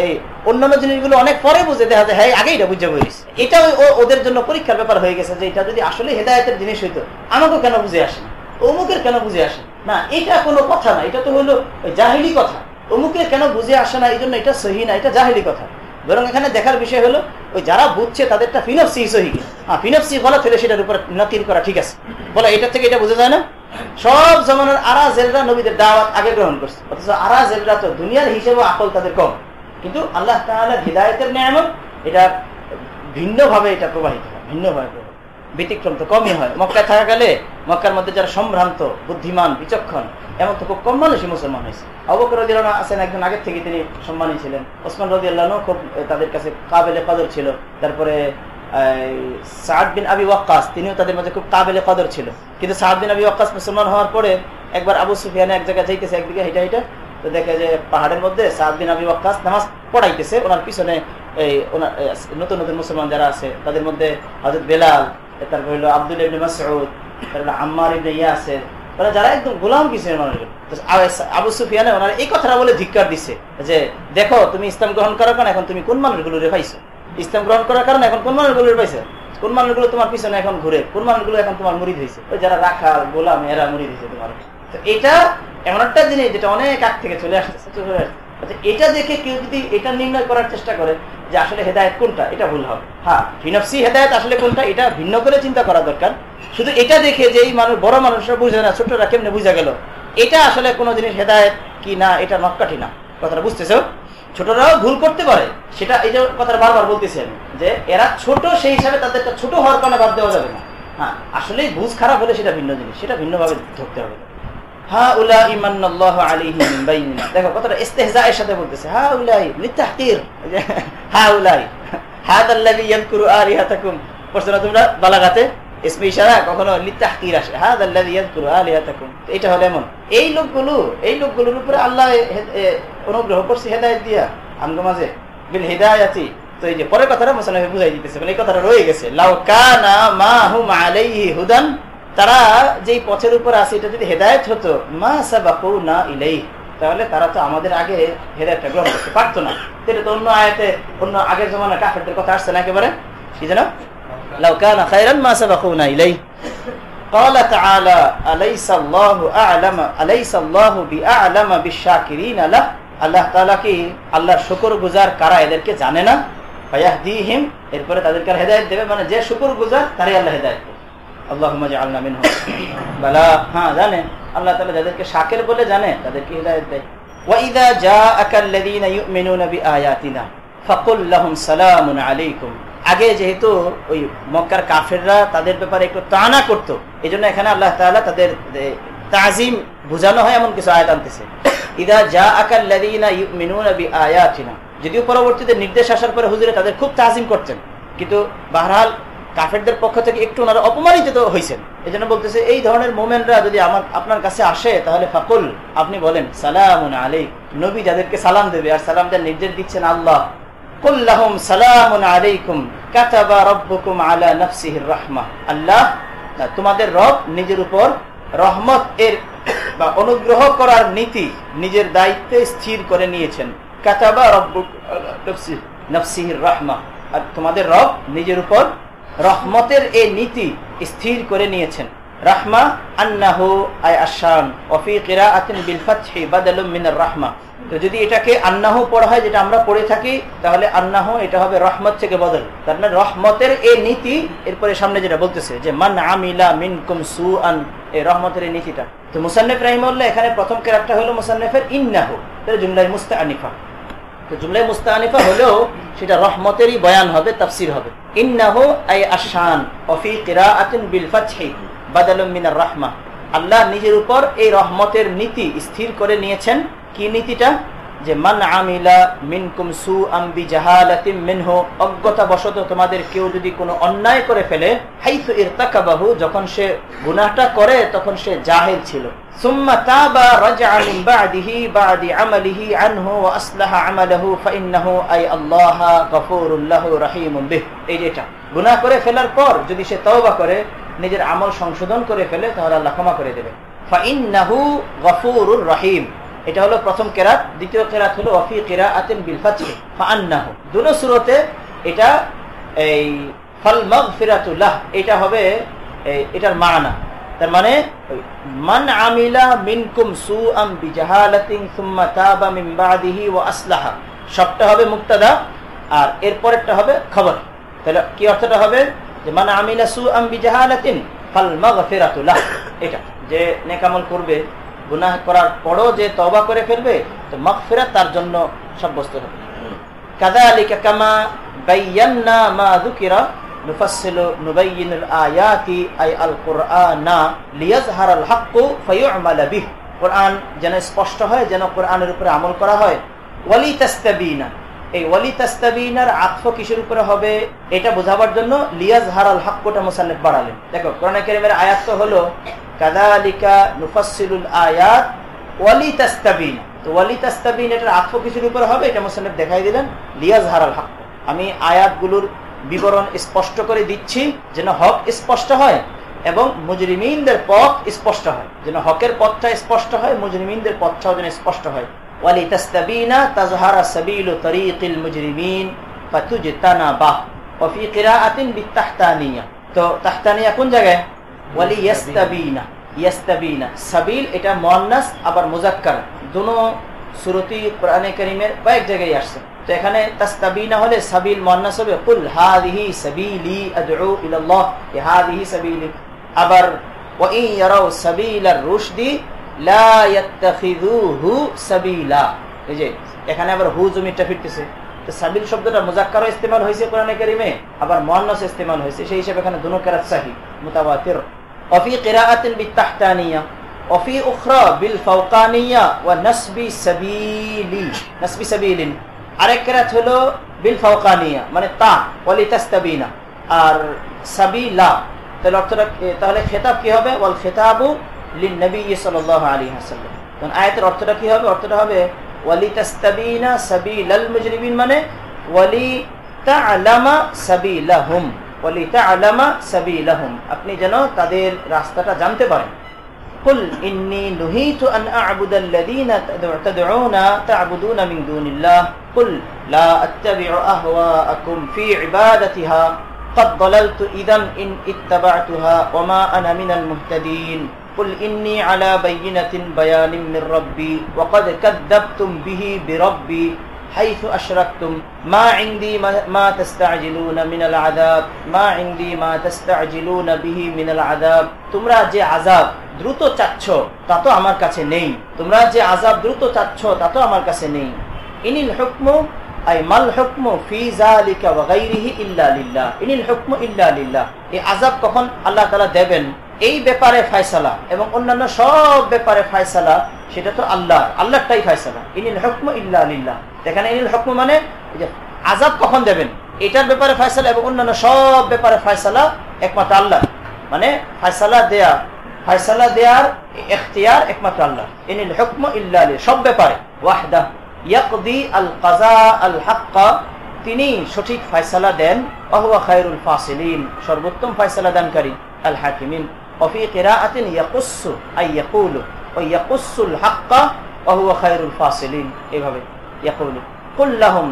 S2: এই অন্যান্য জিনিসগুলো অনেক পরে বুঝে, দেখা যায় হ্যাঁ আগে এটা বুঝে বলিস। এটাও ওদের জন্য পরীক্ষার ব্যাপার হয়ে গেছে যে এটা যদি আসলে হেদায়েতের জিনিস হইতো, আমাকেও কেন বুঝে আসে না, অমুকের কেন বুঝে আসে না, এটা কোনো কথা না, এটা তো হলো জাহিলি কথা। অমুকের কেন বুঝে আসে না, এই জন্য এটা সহি না, এটা জাহিলি কথা। বরং এখানে দেখার বিষয় হলো ওই যারা বুঝছে তাদেরটা ফিনফসি সহি, ফিনফসি গলত হলে সেটার উপর নাকিল করা ঠিক আছে, বলে এটা থেকে এটা বুঝে যায় না। সব জমানার আরাজেলরা নবীদের দাওয়াত আগে গ্রহণ করছে, অথচ আরাজেলরা তো দুনিয়ার হিসেবে আকল তাদের কম, কিন্তু আল্লাহ তাআলার হিদায়াতের নিয়ামত এটা ভিন্নভাবে এটা প্রবাহিত হয়, ভিন্নভাবে ব্যতিক্রম তো কমই হয়। মক্কায় থাকা গেলে মক্কার মধ্যে যারা সম্ভ্রান্ত, বুদ্ধিমান, বিচক্ষণ, এমন তো খুব কম মানুষই মুসলমান হয়েছে। আবু বকর রাদিয়াল্লাহু আনহু আছেন একজন আগের থেকে তিনি সম্মানী ছিলেন, ওসমান রাদিয়াল্লাহু আনহু খুব তাদের কাছে কাবিলে কদর ছিল, তারপরে সাদ বিন আবি ওয়াক্কাস তিনিও তাদের মাঝে খুব কাবিলে কদর ছিল। কিন্তু সাদ বিন আবি ওয়াক্কাস মুসলমান হওয়ার পরে একবার আবু সুফিয়ান এক জায়গায় যাইতেছে, একদিকে হেঁটে তো দেখে যে পাহাড়ের মধ্যে সাদ বিন আবি ওয়াক্কাস নামাজ পড়াইতেছে, ওনার পিছনে এই ওনার নতুন মুসলমান যারা আছে তাদের মধ্যে হযরত বেলাল, তারপর হলো আব্দুল্লাহ ইবনে মাসউদ, তারপর আম্মার ইবনে ইয়াসির, তারা যারা একদম গোলাম কিসের মানুষগুলো। আবু সুফিয়ান ওনার এই কথাটা বলে ধিক্কার দিচ্ছে যে দেখো তুমি ইসলাম গ্রহণ করার কারণে এখন তুমি কোন মানুষগুলো রেপাইছো, ইসলাম গ্রহণ করার কারণে এখন কোন মানুষগুলো রেপাইছো, কোন মানুষগুলো তোমার পিছনে এখন ঘুরে, কোন মানুষগুলো এখন তোমার মুরিদ হয়েছে, ওই যারা রাখাল গোলাম এরা মুরিদ হয়েছে তোমার। তো এটা এমন একটা জিনিস যেটা অনেক আগ থেকে চলে আসতেছে। এটা দেখে কেউ যদি এটা নির্ণয় করার চেষ্টা করে যে আসলে হেদায়েত কোনটা, এটা ভুল হবে। হ্যাঁ, ফিনফসি হেদায়েত আসলে কোনটা এটা ভিন্ন করে চিন্তা করা দরকার। শুধু এটা দেখে যে এই মানুষ বড় মানুষরা বুঝে না, ছোটরা কেমনে বুঝা গেল, এটা আসলে কোনো জিনিস হেদায়েত কি না এটা নক্কাঠি না। কথাটা বুঝতেছো? ছোটরাও ভুল করতে পারে, সেটা এই যে কথাটা বারবার বলতেছি আমি, যে এরা ছোট সেই হিসাবে তাদেরটা ছোট হওয়ার কারণে বাদ দেওয়া যাবে না। হ্যাঁ, আসলে বুঝ খারাপ হলে সেটা ভিন্ন জিনিস, সেটা ভিন্নভাবে ধরতে হবে। হাউলাই ইমান্নাল্লাহু আলাইহিম মিন বাইনিনা, দেখো কথাটা ইস্তেহজায়ের সাথে বলতেছে, হাউলাই লিতাহকির, হাউলাই হাদাল্লাযী ইয়াযকুরু আলিহাতাকুম, পড়ছো না তোমরা বালাগাতে ইসমে ইশারা কখনো লিতাহকির আসে, হাদাল্লাযী ইয়াযকুরু আলিহাতাকুম। এটা হলো এমন এই লোকগুলোর উপরে আল্লাহ অনুগ্রহ করছে হেদায়েত দিয়া আমগো মাঝে বিল হিদায়াতি। তো এই যে পরের কথাটা মুসান্নিফ বুঝাই দিতেছে, মানে এই কথাটা রয়ে গেছে, লাউ কানা মা হুম আলাইহি হুদান, তারা যেই পথের উপর আছে এটা যদি হেদায়েত হতো, মা সাবাকুনা ইলাইহি, তাহলে তারা তো আমাদের আগে হেদায়েতটা গ্রহণ করতে পারতো না। এটা তো অন্য আয়াতে অন্য আগের জমানার কাফেরদের কথা আসছে না একেবারে, কি জানো, লাউ কানা খায়রান মা সাবাকুনা ইলাইহি। قال تعالى أليس الله أعلم أليس الله بأعلم بالشاكرين له, আল্লাহ তাআলা কি আল্লাহর শুকরগুজার কারা এদেরকে জানে না? ফায়াহদিহিম, এরপরে তাদেরকে হেদায়েত দেবে, মানে যে শুকরগুজার তারই আল্লাহ হেদায়েত দেবে। আল্লাহুম্মা জাআলনা মিনহুম। বালা, হ্যাঁ জানে আল্লাহ তাআলা যাদেরকে শাকির বলে জানে তাদেরকে হেদায়েত দেয়। ওয়া ইযা জাআকাল্লাযীনা ইউমিনুনা বিআয়াতিনা ফাকুল লাহুম সালামুন আলাইকুম আগে যেহেতু ওই মক্কার কাফেররা তাদের ব্যাপারে একটু তানা করতো, এই জন্য এখানে আল্লাহ তাআলা তাদের তাজিম বোঝানো হয় এমন কিছু আয়াত আনতেছে। ইদা জাআকাল্লাযীনা ইউমিনুনা বিআয়াতিনা, যদিও পরবর্তীতে নির্দেশ আসার পরে হুজুরে তাদের খুব তাজিম করতেন, কিন্তু বাহরাল কাফেরদের পক্ষ থেকে একটু ওনারা অপমানিত হয়েছেন। এই জন্য বলতেছে এই ধরনের মোমেনরা যদি আপনার কাছে আসে তাহলে ফাকুল, আপনি বলেন সালামুন আলাইকুম, নবী যাদেরকে সালাম দেবে আর সালাম দেওয়ার নির্দেশ দিচ্ছেন আল্লাহ, কুল লাহুম সালামুন আলাইকুম কাতাবা রাব্বুকুম আলা নাফসিহির রাহমাহ, আল্লাহ তোমাদের রব নিজের উপর রহমত এর বা অনুগ্রহ করার নীতি নিজের দায়িত্বে স্থির করে নিয়েছেন। কাতাবা রাব্বুকুম আলা নাফসিহির রাহমাহ, আর তোমাদের রব নিজের উপর রহমতের এই নীতি স্থির করে নিয়েছেন। রাহমা আন্নাহু আয় আশান ওয়া ফি কিরাআতিন বিল ফাতহি বাদালুম মিনার রাহমা, তো যদি এটাকে আন্নাহু পড়া হয় যেটা আমরা পড়ে থাকি, তাহলে আন্নাহু এটা হবে রহমত থেকে বদল, তার মানে রহমতের এই নীতি। এরপরে সামনে যেটা বলতেছে যে মান আমিলা মিনকুম সুআন, এই রহমতের এই নীতিটা। তো মুসান্নিফ রাহিমাহুল্লাহ এখানে প্রথম কিরাতটা হলো মুসান্নিফের ইন্নাহু, এটা জুমলায়ে মুস্তাআনিফা। তো জুমলায়ে মুস্তাআনিফা হলেও সেটা রহমতেরই বয়ান হবে, তাফসীর হবে। ইন্নাহু আই আশান ওয়া ফি কিরাআতিন বিল ফাতহি বাদালুম মিনার রাহমা, আল্লাহ নিজের উপর এই রহমতের নীতি স্থির করে নিয়েছেন। কি নীতিটা? যে মান আমিলা মিনকুম সুআম বিজাহালাতিন মিনহু, অজ্ঞতাবশত তোমাদের কেউ যদি কোনো অন্যায় করে ফেলে, হাইসু ইরতাকাবাহু, যখন সে গুনাহটা করে তখন সে জাহিল ছিল, সুম্মা তাবা রাজআ মিন বাদিহি বাদি আমালিহি আনহু ওয়া আসলাহা আমালাহু ফাইন্নাহু আই আল্লাহ গফুরুল লাহু রাহিমুন বিহ। এই যেটা গুনাহ করে ফেলার পর যদি সে তওবা করে নিজের আমল সংশোধন করে ফেলে তাহলে আল্লাহ ক্ষমা করে দেবে। ফাইন্নাহু গফুরুর রহিম, এটা হলো প্রথম কিরাত। দ্বিতীয় কিরাত হলো ওয়া ফি কিরাআতিন বিল ফাতহি ফাআন্নাহু। দুটো সূরাতে এটা এই ফাল মাগফিরাতু লাহ, এটা হবে এটার মানা, তার মানে মান আমিলা মিনকুম সুআম বিজাহালাতিন সুম্মা তাবা মিন বাদিহি ওয়া আসলাহা, সবটা হবে মুবতাদা আর এরপরেরটা হবে খবর। তাহলে কি অর্থটা হবে? যে মান আমিলা সুআম বিজাহালাতিন ফাল মাগফিরাতু লাহ, এটা যে নেক আমল করবে গুনাহ করার পরও যে তওবা করে ফেলবে তো মাগফিরাত তার জন্য সাব্যস্ত হবে। কাযালিকা কামা বায়ান্না মা যুকিরা নুফাসসিলু নুবাইয়িনুল আয়াতি আই আল কুরআনা লিয়াযহারাল হাক্কু ফায়ু'মালা বিহি, কুরআন যেন স্পষ্ট হয়, যেন কুরআনের উপরে আমল করা হয়। ওয়ালি তাস্তাবিনা, এই ওয়ালি তাস্তাবিনার আতফ কিসের উপরে হবে এটা বোঝাবার জন্য লিয়াযহারাল হাক্কুটা মুসান্নিফ বাড়ালেন। দেখো কোরআন কারীমের আয়াত তো হলো কাযালিকা নুফাসসিলুল আয়াত ওয়ালি তাস্তাবিনা, তো ওয়ালি তাস্তাবিন এটার আতফ কিসের উপরে হবে এটা মুসান্নিফ দেখাই দিলেন, লিয়াযহারাল হক। আমি আয়াতগুলোর বিবরণ স্পষ্ট করে দিচ্ছি যেন হক স্পষ্ট হয় এবং মুজরিমিনদের পথ স্পষ্ট হয়, যেন হকের পথটা স্পষ্ট হয়, মুজরিমিনদের পথটাও যেন স্পষ্ট হয়। ওয়ালি তাস্তাবিনা তাযহারা সাবিলু তারিকিল মুজরিমিন ফাতুজতানাবা, ওয়া ফি কিরাআতিন বিতাহতানিয়া, তো তাহতানিয়া কোন জায়গায়? ওয়ালি ইয়াস্তাবিনা, ইয়াস্তাবিনা সাবিল এটা মুয়ান্নাস আবার মুযাক্কার, দুনো সূরাতে কোরআনে কারীমের কয়েক জায়গায় আসছে। তো এখানে তাস্তাবিনা হলে সাবিল মুয়ান্নাস হবে, কুল হাযিহি সাবিলি আদউ ইলাল্লাহ, হাযিহি সাবিলি। আবার ওয়া ইন ইয়ারাউ সাবিলার রুশদি লা ইয়াত্তাখিযুহু সাবিলা, এই যে এখানে আবার হু জমিটা ফিরতেছে, তো সাবিল শব্দটা মুযাক্কারও ইস্তেমাল হয়েছে কোরআনে কারীমে, আবার মুয়ান্নাস ইস্তেমাল হয়েছে, সেই হিসাবে এখানে দুনো কিরাত সহিহ মুতাওয়াতির। ওয়া ফি কিরাআতিন বিতাহতানিয়া ওয়া ফি উখরা বিল ফাওকানিয়া ওয়া নাসবি সাবিলি, নাসবি সাবিলিন। আরেক কিরাত হলো বিল ফাওকানিয়া মানে তা, ওয়ালি তাস্তাবিনা, আর সাবিলা, তাহলে অর্থটা, তাহলে খেতাব কি হবে? ওয়াল খিতাবু লিন নবী সাল্লাল্লাহু আলাইহি ওয়াসাল্লাম। তখন আয়াতের অর্থটা কি হবে? অর্থটা হবে ওয়ালি তাস্তাবিনা সাবিলাল মুজরিমিন, মানে ওয়ালি তা'লামা সাবিলাহুম, ওয়ালি তা'লামা সাবিলাহুম, আপনি যেন তাদের রাস্তাটা জানতে পারেন। কুল ইন্নী নুহিতু আন আ'বুদাল্লাযীনা তা'বুদুনা মিন দুনিল্লাহ কুল লা আত্তাবি'ু আহওয়াআকুম ফি ইবাদাতিহা قد ضللت إذا إن اتبعتها وما أنا من المهتدين قل إني على بينة بيان من ربي وقد كذبتم به بربي حيث أشركتم ما عندي ما تستعجلون من العذاب ما عندي ما تستعجلون به من العذاب তোমরা যে আযাব দ্রুত চাচ্ছ তা তো আমার কাছে নেই, তোমরা যে আযাব দ্রুত চাচ্ছ তা তো আমার কাছে নেই। ইনিল হুকমু আই মাল হুকমু ফি যালিকা ওয়া গায়রিহি ইল্লা লিল্লাহ, ইনিল হুকমু ইল্লা লিল্লাহ। এই আযাব কখন আল্লাহ তাআলা দেবেন এই ব্যাপারে ফয়সালা এবং অন্যান্য সব ব্যাপারে ফয়সালা সেটা তো আল্লাহরটাই ফয়সালা। ইনিল হুকমু ইল্লা লিল্লাহ, এখানে ইনিল হুকমু মানে এই যে আযাব কখন দেবেন এটার ব্যাপারে ফয়সালা এবং অন্যান্য সব ব্যাপারে ফয়সালা একমাত্র আল্লাহ, মানে ফয়সালা দেয়ার ইখতিয়ার একমাত্র আল্লাহ। ইনিল হুকমু ইল্লা লিল্লাহ, সব ব্যাপারে ওয়াহদা ইয়াকদি আল কাযা আল হাক্কা, তিনি সঠিক ফয়সালা দেন। ওয়া হুয়া খায়রুল ফাসিলিন, সর্বোত্তম ফয়সালা দানকারী। আল হাকিমিন ওয়া ফি কিরাআতিন ইয়াকুসসু আই ইয়াকুলু ওয়া ইয়াকুসসুল হাক্কা ওয়া হুয়া খায়রুল ফাসিলিন, এভাবে ইয়াকুলু কুল লাহুম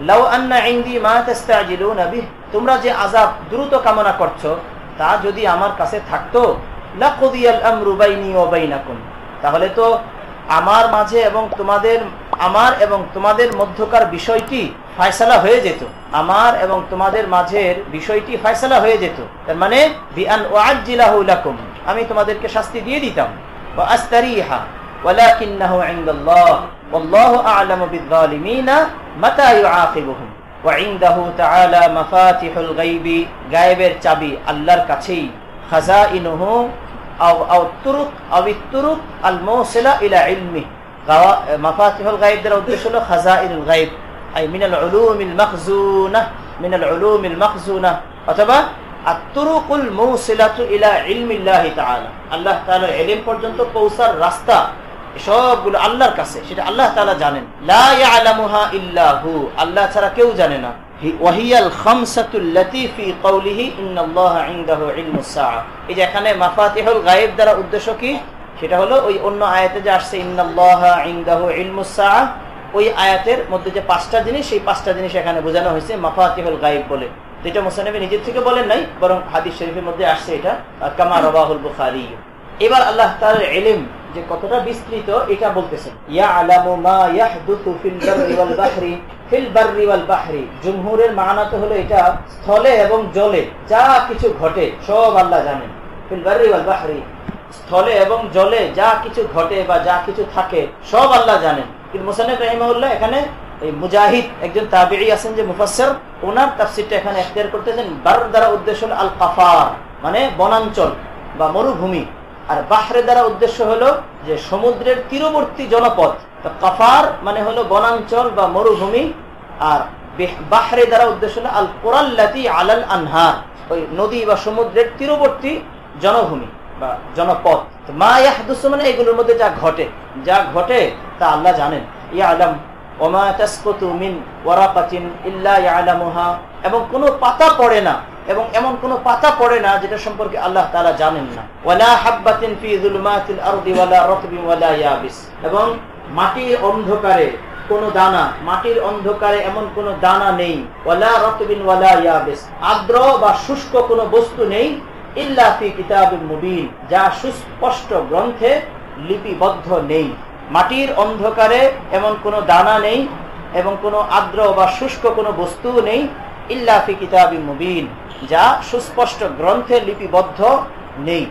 S2: লাউ আন্না ইনদি মা তাস্তাজিলুনা বিহি, তোমরা যে আযাব দ্রুত কামনা করছো তা যদি আমার কাছে থাকতো, লাকুদিয়াল আমরু বাইনি ওয়া বাইনাকুম, তাহলে তো আমার এবং তোমাদের মধ্যকার বিষয়টি ফয়সালা হয়ে যেত, আমার এবং তোমাদের মাঝের বিষয়টি ফয়সালা হয়ে যেত। তার মানে বিআন উআজ্জিলাহু লাকুম, আমি তোমাদেরকে শাস্তি দিয়ে দিতাম। ওয়া আস্তারিহা ওয়ালাকিন্নাহু ইনদাল্লাহ ওয়াল্লাহু আ'লামু বিয-যালিমিনা মাতা ইউআকিবুহুম ওয়া ইনদাহু তাআলা মাফাতিহুল গায়বি, গায়েবের চাবি আল্লাহর কাছেই। খাযাইনুহু আও তুরুক তুরুক আল মুসিলা ইলা ইলমি, মাফাতিহুল গায়ব দ্বারা উদ্দেশ্য হলো খাযাইনুল গায়ব আই মিনাল উলুমিল মাখজুনা অথবা আত-তুরুকুল মুসিলাতু ইলা ইলমিল্লাহি তাআলা, আল্লাহ তাআলার ইলম পর্যন্ত পৌঁছার রাস্তা সবগুলো আল্লাহর কাছে, সেটা আল্লাহ তাআলা জানেন। লা ইয়ালামুহা ইল্লা হু, আল্লাহ ছাড়া কেউ জানে না। ওয়াহিয়াল খামসাতুল লাতী ফি কওলিহি ইন্নাল্লাহা ইনদাহু ইলমুস সাআ, এই যে এখানে মাফাতিহুল গায়ব দ্বারা উদ্দেশ্য কি, সেটা হলো ওই অন্য আয়াতে যে আসছে ইন্নাল্লাহা ইনদাহু ইলমুস সাআ, ওই আয়াতের মধ্যে যে 5টা জিনিস, সেই 5টা জিনিস এখানে বোঝানো হয়েছে মাফাতিহুল গায়ব বলে। যেটা মুসান্নিফ নিজের থেকে বলেন নাই, বরং হাদিস শরীফের মধ্যে আসছে এটা, কামা রাওয়াহুল বুখারী। এবার আল্লাহ তাআলার ইলম যে কতটা বিস্তৃত এটা বলতেছেন। ইয়ালামু মা ইয়াহদুসু ফিল বাররি ওয়াল বাহরি, জমহুরের মানা তো হলো এটা স্থলে এবং জলে যা কিছু ঘটে সব আল্লাহ জানেন। ফিল বাররি ওয়াল বাহরি, স্থলে এবং জলে যা কিছু ঘটে বা যা কিছু থাকে সব আল্লাহ জানেন। কিন্তু মুসান্নিফ রাহিমাহুল্লাহ এখানে এই মুজাহিদ একজন তাবিঈ আছেন যে মুফাসসির, ওনার তাফসীরটা এখানে ইখতিয়ার করতেছেন বার দ্বারা উদ্দেশ্য হলো আল কাফার, মানে বনাঞ্চল বা মরুভূমি, আর বাহরে দ্বারা উদ্দেশ্য হলো যে সমুদ্রের তীরবর্তী জনপদ। তো কাফার মানে হলো বনাঞ্চল বা মরুভূমি, আর বাহরে দ্বারা উদ্দেশ্য হলো আল কুরাল্লাতী আলাল আনহার, ওই নদী বা সমুদ্রের তীরবর্তী জনভূমি বা জনপদ। মা ইয়াহদুসু মানে এগুলোর মধ্যে যা ঘটে তা আল্লাহ জানেন। ইয়ালাম ওমা তাসকুতু মিন ওয়ারাকাতিন ইল্লা ইয়ালামুহা, এবং কোনো পাতা পড়ে না, এবং এমন কোনো পাতা পড়ে না যেটা সম্পর্কে আল্লাহ তাআলা জানেন না। ওয়ালা হাববাতিন ফি যুলুমাতিল আরদি ওয়ালা রাতবিন ওয়ালা ইয়াবিস, এবং মাটির অন্ধকারে এমন কোনো দানা নেই। ওয়ালা রাতবিন ওয়ালা ইয়াবিস, আর্দ্র বা শুষ্ক কোনো বস্তু নেই। ইল্লা ফি কিতাবিন মুবিন, যা সুস্পষ্ট গ্রন্থে লিপিবদ্ধ নেই। মাটির অন্ধকারে এমন কোনো দানা নেই এবং কোনো আর্দ্র বা শুষ্ক কোনো বস্তু নেই। ইল্লা ফি কিতাবিন মুবিন, যা সুস্পষ্ট গ্রন্থে লিপিবদ্ধ নেই।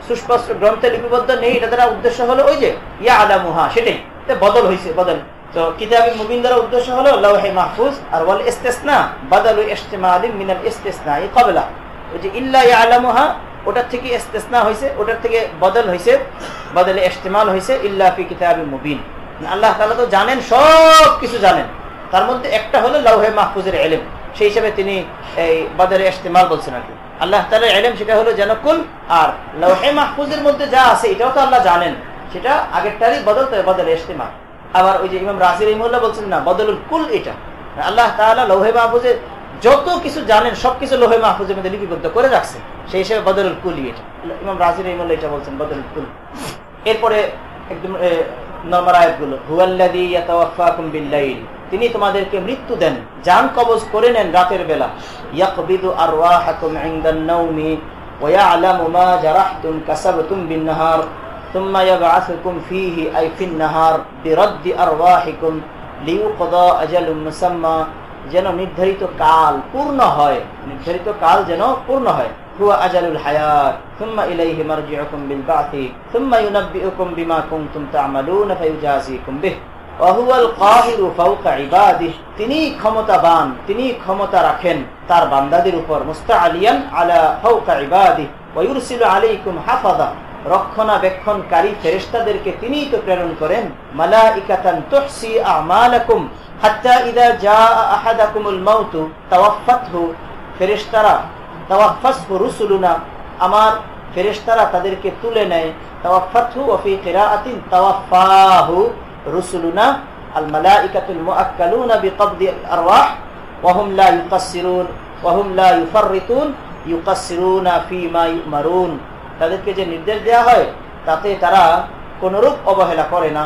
S2: সুস্পষ্ট গ্রন্থে লিপিবদ্ধ নেই, এটা দ্বারা উদ্দেশ্য হলো ওই যে ইয়ালামুহা, সেটাই বদল তো কিতাবিন মুবিন দ্বারা উদ্দেশ্য হলো লাওহে মাহফুজ, আর ওয়াল ইস্তিসনা বাদালু ইহতিমালিন মিনাল ইস্তিসনাই ক্বাবলা, ওই যে ইল্লা ইয়ালামুহা ওটার থেকে ইস্তিসনা হয়েছে, ওটার থেকে বদল হয়েছে, বদলে ইহতিমাল হয়েছে ইল্লা ফি কিতাবিন মুবিন। আল্লাহ তাআলা তো জানেন, সব কিছু জানেন, তার মধ্যে একটা হলো লাওহে মাহফুজের ইলম, সেই হিসাবে তিনি এই বদলে ইহতিমাল বলছেন আর কি। আল্লাহ তাআলার ইলম সেটা হলো জানাকুল, আর লাওহে মাহফুজের মধ্যে যা আছে এটাও তো আল্লাহ জানেন, সেটা আগেরটারই বদল, তো বদলে ইহতিমাল। আবার ওই যে ইমাম রাজি রাহিমাহুল্লাহ বলছেন না, বদলুল কুল, এটা আল্লাহ তাআলা লৌহে মাহফুজে যত কিছু জানেন সবকিছু লৌহে মাহফুজের মধ্যে লিপিবদ্ধ করে রাখছেন, সেই হিসেবে বদলুল কুল, এটা ইমাম রাজি রাহিমাহুল্লাহ এটা বলছেন বদলুল কুল। এরপরে একদম নম্বর আয়াতগুলো, হুয়াল্লাযী ইয়াতাওয়াফাকুম বিল্লাইল, তিনি তোমাদেরকে মৃত্যু দেন, জান কবজ করে নেন রাতের বেলা। ইয়াকবিদু আরওয়াহাকুম ইনদান নাওমি ওয়া ইয়ালামু মা জারাহতুম কাসাবতুম বিন-নাহার সুম্মা ইয়াবআসুকুম ফীহি আই ফিন-নাহার বিরাদ্দি আরওয়াহিকুম লিইউকদা আজালুম মুসাম্মা, যেন নির্ধারিত কাল পূর্ণ হয়, হুয়া আজালুল হায়াত সুম্মা ইলাইহি মারজিউকুম বিল বা'থি সুম্মা ইউনাব্বিউকুম বিমা কুনতুম তা'মালুনা ফায়ুজাযিকুম বিহি। ওয়া হুয়াল কাহিরু ফাওকা ইবাদিহি, তিনি ক্ষমতাবান, তিনি ক্ষমতা রাখেন তার বান্দাদের উপর, মুস্তাআলিয়ান আলা ফাওকা ইবাদিহি ওয়া ইউরসিলু আলাইকুম হাফাযা, রক্ষণাবেক্ষণকারী ফেরেশতাদেরকে তিনিই তো প্রেরণ করেন। মালাইকাতান তুহসি আমালাকুম হাত্তা ইযা জাআ আহাদাকুমুল মাউত তাওয়াফাতহু, ফেরেশতারা তাওয়াফাতহু রুসুলুনা, আমার ফেরেশতারা তাদেরকে তুলে নেয়। তাওয়াফাতহু ওয়া ফি কিরাআতিন তাওয়াফাহু রুসুলুনা, আল মালাইকাতুল মুআক্কালুনা বিকবদিল আরওয়াহ ওয়া হুম লা ইউকাসসিরুন ওয়া হুম লা ইউফাররিতুন ইউকাসসিরুনা ফীমা ইউমারুন, তাদেরকে যে নির্দেশ দেওয়া হয় তাতে তারা কোনরূপ অবহেলা করে না।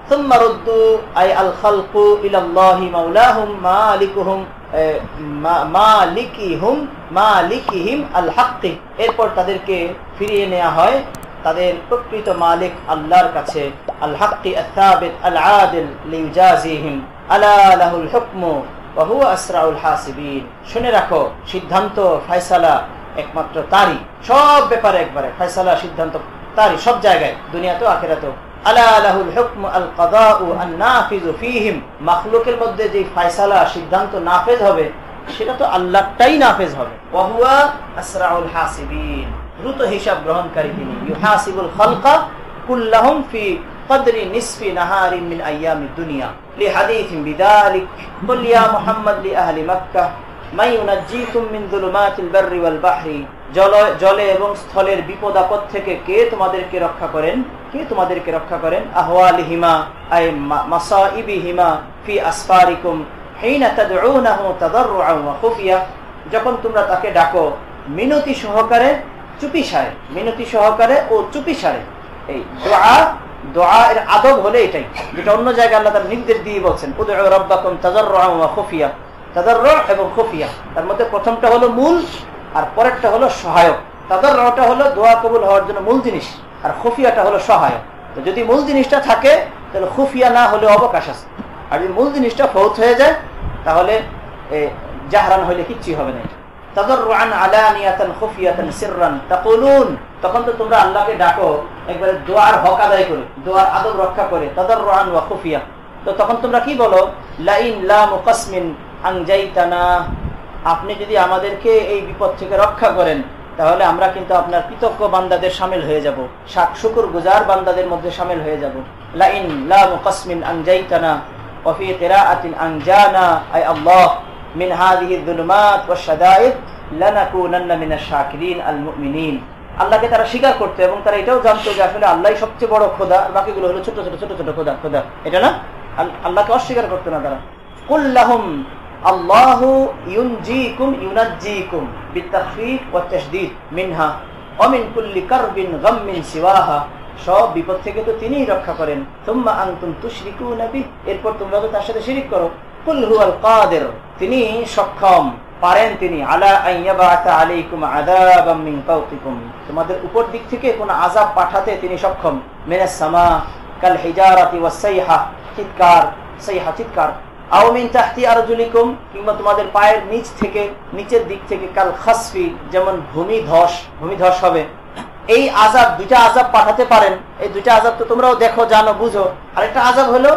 S2: সুম্মা রুদ্দু আই আল খালকু ইলাল্লাহি মাওলাহুম মালিকুহুম মালিকিহিম আল হাক্কি, এরপর তাদেরকে ফিরিয়ে নেওয়া হয় তাদের প্রকৃত মালিক আল্লাহর কাছে। আল হাক্কি আস-সাবিত আল আদিল লিউজাজিহিম আলা লাহুল হুকমু ওয়া হুয়া আসরাউল হাসিবিন। শুনে রাখো, সিদ্ধান্ত ফয়সালা একমাত্র তারই, সব ব্যাপারে একবারে ফয়সালা সিদ্ধান্ত তারই, সব জায়গায়, দুনিয়াতেও আখিরাতেও। আলা লাহুল হুকমু আল কাদাউ আন নাফিযু ফীহিম, মাখলুকের মধ্যে যে ফয়সালা সিদ্ধান্ত নাফেজ হবে সেটা তো আল্লাহটাই নাফেজ হবে। ওয়া হুয়া আসরাউল হাসিবিন, দ্রুত হিসাব গ্রহণকারী তিনি। ইউহাসিবুল খালকা কুল্লাহুম ফি কদরি নিসফি নাহারিন মিন আইয়ামিদ দুনিয়া লিহাদিসিন বিযালিক কুল ইয়া মুহাম্মদ লি আহলি মক্কা মান ইউনাজ্জিকুম মিন যুলুমাতিল বাররি ওয়াল বাহরি, জলে এবং স্থলের বিপদ আপদ থেকে কে তোমাদেরকে রক্ষা করেন, কে তোমাদেরকে রক্ষা করেন। আহওয়ালিহিমা আই মাসাইবিহিমা ফি আসফারিকুম হিনা তাদউনাহু তাদাররুআন ওয়া খুফিয়া, যখন তোমরা তাকে ডাকো মিনতি সহকারে চুপিসারে, মিনতি সহকারে ও চুপিসারে। এই দোয়া এর আদব হলে এটাই, যেটা অন্য জায়গায় আল্লাহ তার নির্দেশ দিয়ে বলছেন উদউ রাব্বাকুম তাদাররুআন ওয়া খুফিয়া, তাদাররু এবং খুফিয়া, তার মধ্যে প্রথমটা হলো মূল আর পরেরটা হলো সহায়ক। তাদাররুটা হলো দোয়া কবুল হওয়ার জন্য মূল জিনিস, আর খুফিয়াটা হলো সহায়ক। তো যদি মূল জিনিসটা থাকে তাহলে খুফিয়া না হলে অবকাশ আছে, আর যদি মূল জিনিসটা ফৌত হয়ে যায় তাহলে জাহরান হইলে কিচ্ছু হবে না। তাদাররুআন আলানিয়াতান খুফিয়াতান সিররান তাকুলুন, তখন তো তোমরা আল্লাহকে ডাকো একবারে দোয়ার হক আদায় করে, দোয়ার আদব রক্ষা করে, তাদাররুআন ওয়া খুফিয়া। তো তখন তোমরা কি বলো, লাইন লা মুকাসমিন আনজাইতানা, আপনি যদি আমাদেরকে এই বিপদ থেকে রক্ষা করেন তাহলে আমরা কিন্তু আপনার কৃতজ্ঞ বান্দাদের শামিল হয়ে যাব, শুকর গুজার বান্দাদের মধ্যে শামিল হয়ে যাব। লাইন লা মুকাসমিন আনজাইতানা ওয়া ফি কিরাআতিন আনজানা আই আল্লাহ মিন হাযিহি যুলুমাত ওয়াশ শাদাইদ লানাকুনান্না মিনাশ শাকিরিন আল মুমিনিন। আল্লাহকে তারা স্বীকার করতে এবং তারা এটাও জানতো যে আসলে আল্লাহই সবচেয়ে বড় খোদা, আর বাকিগুলো হলো ছোট ছোট ছোট ছোট খোদা, এটা না, আল্লাহকে অস্বীকার করতো না তারা। কুল লাহুম আল্লাহু ইউনজিকুম ইউনাজ্জিকুম বিতাখফীফ ওয়াত তাশদীদ মিনহা ওয়া মিন কুল্লি কারবিন গাম্মিন সিওয়াহা, সব বিপদ থেকে তো তিনিই রক্ষা করেন। সুম্মা আনতুম তুশরিকুনা বিহি, এরপর তোমরা তো তার সাথে শিরক করো। কুল হুয়াল কাদির, তিনি সক্ষম, পারেন তিনি, আলা আইয়াবাতা আলাইকুম আযাবাম মিন ফাওকিকুম, তোমাদের উপর দিক থেকে কোন আযাব পাঠাতে তিনি সক্ষম। মিনাস সামা কাল হিজারাতি ওয়াস সাইহা, চিৎকার, সাইহা চিৎকার। আও মিন তাহতি আরজুলিকুম, কিংবা তোমাদের পায়ের নিচ থেকে, নিচের দিক থেকে, কাল খাসফি, যেমন ভূমিধস হবে। এই আযাব, দুইটা আযাব পাঠাতে পারেন। এই দুইটা আযাব তো তোমরাও দেখো, জানো, বুঝো। আরেকটা আযাব হলো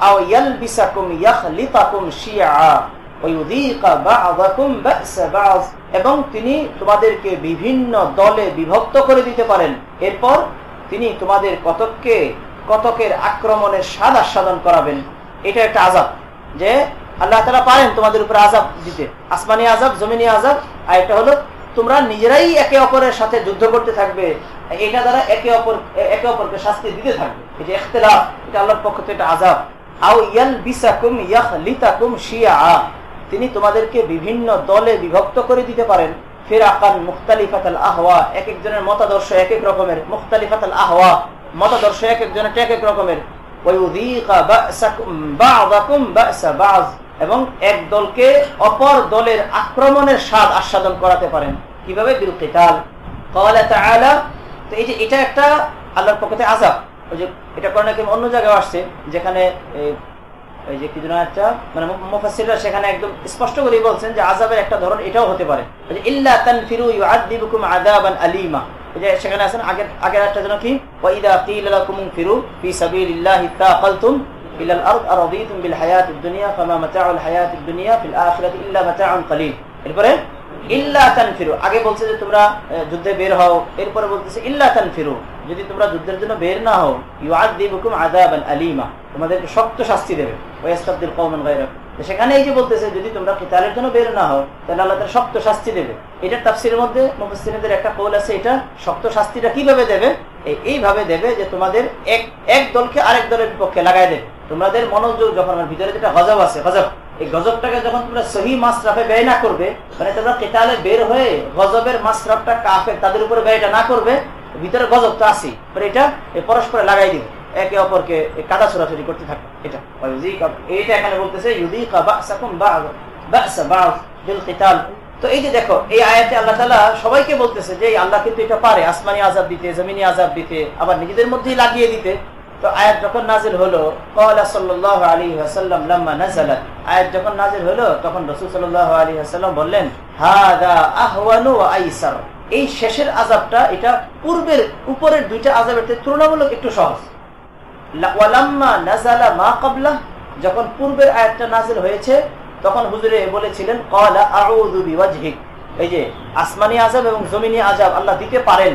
S2: আও ইয়ালবিসাকুম ইয়াখলিতাকুম শিয়া ওয়া ইউযীকা বা'দাকুম বা'সা বা'দ, এবং তিনি তোমাদেরকে বিভিন্ন দলে বিভক্ত করে দিতে পারেন, এরপর তিনি তোমাদের কতকের আক্রমণের স্বাদ আস্বাদন করাবেন। এটা একটা আযাব, যে আল্লাহ তাআলা পারেন তোমাদের উপর আযাব দিতে, আসমানি আযাব, জমিনি আযাব। আর এটা হলো তোমরা নিজেরাই একে অপরের সাথে যুদ্ধ করতে থাকবে, এটা দ্বারা একে অপরকে শাস্তি দিতে থাকবে। এই যে ইখতিলাফ, এটা আল্লাহর পক্ষ থেকে একটা আযাব। আও ইয়ালবিসাকুম ইয়াখলিতাকুম শিয়া, তিনি তোমাদেরকে বিভিন্ন দলে বিভক্ত করে দিতে পারেন। ফিরাকান মুখতালিফাতাল আহওয়া, এক একজনের মতাদর্শ এক এক রকমের। মুখতালিফাতাল আহওয়া, মতাদর্শ এক একজনের এক এক রকমের। ওয়া ইউযীকা বা'দাকুম বা'সা বা'দ, এবং এক দলকে অপর দলের আক্রমণের স্বাদ আস্বাদন করাতে পারেন। কিভাবে? বিল কিতাল। ক্বালা তাআলা, তো এই যে এটা একটা আল্লাহর পক্ষ থেকে আযাব। ওই যে এটা কোরআনে কারীমে অন্য জায়গায় আসছে, যেখানে এই যে কি যেন একটা, মানে মুফাসসিররা সেখানে একদম স্পষ্ট করে বলছেন যে আযাবের একটা ধরন এটাও হতে পারে। যে ইল্লা তানফিরু ইউআযযিবুকুম আযাবান আলীমা, এই যে সেখানে আছেন আগের একটা যেন কি, ওয়া ইযা কিলা লাকুম ফিরু ফি সাবিলিল্লাহি তাকালতুম ইলাল আরদ আরাদিতুম বিল হায়াতিদ দুনিয়া ফামা মাতাউল হায়াতিদ দুনিয়া ফিল আখিরাতি ইল্লা মাতাউন কলিল। এরপরে ইল্লা তানফিরু, আগে বলছে যে তোমরা যুদ্ধে বের হও, এরপরে বলতেছে ইল্লা তানফিরু, যদি তোমরা যুদ্ধের জন্য বের না হও ইউআযযিবুকুম আযাবান আলীমা, তোমাদেরকে শক্ত শাস্তি দেবে, ওয়া ইস্তাবদিল কওমান গায়রাকুম। সেখানে এই যে বলতেছে যদি তোমরা কিতালের জন্য বের না হও তাহলে আল্লাহ তাআলা শক্ত শাস্তি দেবে। এটা তাফসীরের মধ্যে মুফাসসিরদের একটা কওল আছে, এটা শক্ত শাস্তিটা কিভাবে দেবে, এইভাবে দেবে যে তোমাদের এক দলকে আরেক দলের বিপক্ষে লাগাই দেবে। তোমাদের মনোযোগ যখন আমার ভিতরে যেটা গজব আছে, গজব, এই গজবটাকে যখন তোমরা সহি মাসরাফে ব্যয় না করবে, মানে তোমরা কিতালে বের হয়ে গজবের মাসরাফটা কাফের তাদের উপরে ব্যয়টা না করবে, ভিতরে গজব তো আসি, এটা পরস্পরে লাগাই দিবে, একে অপরকে কাদা ছোড়াছুড়ি করতে থাকবে। এটা এখানে বলতেছে ইউযিকা বা'সাকুম বা'সা বা'স বিল কিতাল। তো এই যে দেখো এই আয়াতে আল্লাহ তাআলা সবাইকে বলতেছে যে আল্লাহ কিন্তু এটা পারে আসমানি আযাব দিতে, জমিনি আযাব দিতে, আবার নিজেদের মধ্যেই লাগিয়ে দিতে। তো আয়াত যখন নাজিল হলো, ক্বালা সাল্লাল্লাহু আলাইহি ওয়াসাল্লাম লাম্মা নাযালাত, আয়াত যখন নাজিল হলো তখন রাসূল সাল্লাল্লাহু আলাইহি ওয়াসাল্লাম বললেন হাদা আহওয়ানু ওয়া আইসার, এই শেষের আযাবটা এটা পূর্বের উপরের দুইটা আযাবের থেকে তুলনামূলক একটু সহজ। ওয়ালাম্মা নাযালা মা ক্বাবলা, যখন পূর্বের আয়াতটা নাজিল হয়েছে তখন হুজুরে বলেছিলেন ক্বালা আউযু বিওয়াজহিক, এই যে আসমানি আযাব এবং জমিনি আযাব আল্লাহ দিতে পারেন,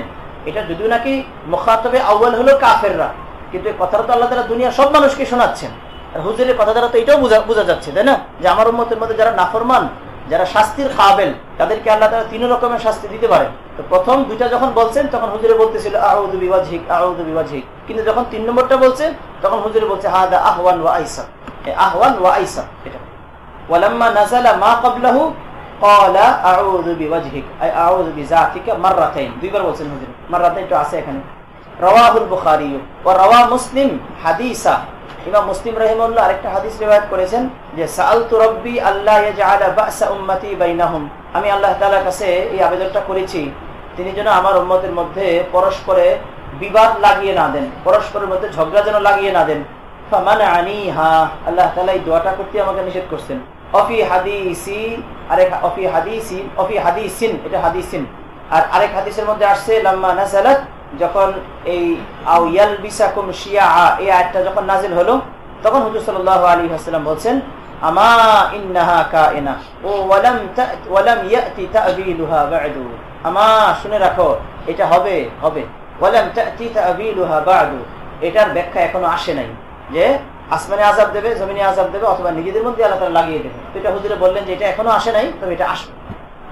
S2: এটা যদিও নাকি মুখাতাবে আউয়াল হলো কাফেররা, কিন্তু এই কথাটা তো আল্লাহ তাআলা দুনিয়ার সব মানুষকে শোনাচ্ছেন। আর হুজুরের কথা দ্বারা তো এটাও বোঝা যাচ্ছে, তাই না, যে আমার উম্মতের মধ্যে যারা নাফরমান, যারা শাস্তির কাবিল, তাদেরকে আল্লাহ তাআলা তিন রকমের শাস্তি দিতে পারেন। তো প্রথম দুইটা যখন বলছেন তখন হুজুরে বলতেছিল আউযু বিওয়াজহিক আউযু বিওয়াজহিক, কিন্তু যখন তিন নম্বরটা বলছে তখন হুজুরে বলছে হাদা আহওয়ান ওয়া আইসা, আহওয়ান ওয়া আইসা। এটা ওয়ালাম্মা নাযালা মা ক্বাবলাহু ক্বালা আউযু বিওয়াজহিক আই আউযু বিযাতিকা মাররাতাইন, দুইবার বলছেন হুজুরে, মাররাতাইন তো আছে এখানে। রাওয়াহুল বুখারী ওয়া রাওয়া মুসলিম হাদিসা, ইমাম মুসলিম রাহিমাহুল্লাহ আরেকটা হাদিস রিওয়ায়াত করেছেন যে সাআলতু রাব্বি আল্লা ইয়াজআলা বা'সা উম্মতি বাইনাহুম, আমি আল্লাহ তাআলার কাছে এই আবেদনটা করেছি তিনি যেন আমার উম্মতের মধ্যে পরস্পরে বিবাদ লাগিয়ে না দেন, পরস্পরের মধ্যে ঝগড়া যেন লাগিয়ে না দেন। ফামানআনিহা, আল্লাহ তাআলা এই দোয়াটা করতে আমাকে নিষেধ করছেন। অফি হাদিসি, আরেক অফি হাদিসি, অফি হাদিসিন, এটা হাদিসিন। আর আরেক হাদিসের মধ্যে আসছে লাম্মা নাযালাত, যখন এই আও ইয়ালবিসাকুম শিয়া এই আয়াতটা যখন নাজিল হলো তখন হুজুর সাল্লাল্লাহু আলাইহি ওয়াসাল্লাম বলছেন আমা ইন্নাহা কাইনা ও ওয়ালাম ইয়াতি তা'বিলুহা বা'দু, আমা শুনে রাখো এটা হবে হবে, ওয়ালাম তা'তি তা'বিলুহা বা'দু, এটার ব্যাখ্যা এখনো আসে নাই, যে আসমানে আযাব দেবে, জমিনে আযাব দেবে, অথবা নিজেদের মধ্যে আল্লাহ তাআলা লাগিয়ে দেবে। তো এটা হুজুরে বললেন যে এটা এখনো আসে নাই, তবে এটা আসবে।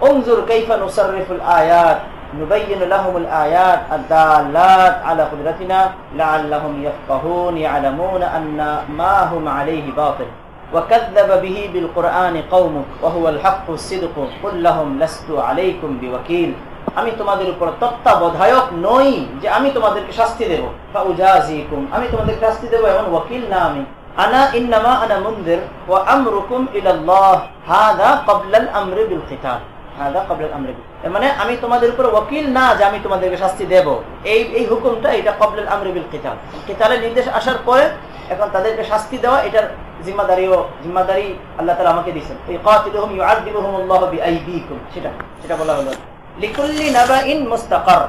S2: উনজুর কাইফা নুসাররিফুল আয়াত নুবাইয়িনু লাহুমুল আয়াত আদ-দাল্লাত আলা কুদরাতিনা লাআল্লাহুম ইয়াফকাহুন ইয়ালামুনা আন্না মা হুম আলাইহি বাতিল ওয়া কাযযাবা বিহি বিল কুরআনি কওমুক ওয়া হুয়াল হাক্কুস সিদকু কুল লাহুম লাস্তু আলাইকুম বিওয়াকিল, আমি তোমাদের উপর তত্ত্বাবধায়ক নই যে আমি তোমাদেরকে শাস্তি দেব, ফাউজাজিকুম, আমি তোমাদেরকে শাস্তি দেব এমন ওয়াকিল না আমি। আনা ইন্নামা আনা মুনযির ওয়া আমরুকুম ইলাল্লাহ হাদা ক্বাবলাল আমরি বিল কিতাল, হাদা ক্বাবলাল আমরি, মানে আমি তোমাদের উপর ওয়াকিল না যে আমি তোমাদেরকে শাস্তি দেব, এই হুকুমটা এটা ক্বাবলাল আমরি বিল কিতাল, কিতালের নির্দেশ আসার পরে এখন তাদেরকে শাস্তি দেওয়া এটার জিম্মাদারি আল্লাহ তাআলা আমাকে দিয়েছেন। ইকাতিলুহুম ইউআযিবুহুমুল্লাহু বিআইদিকুম, সেটা বলা হলো। লিকুল্লি নাবাইন মুস্তাকার,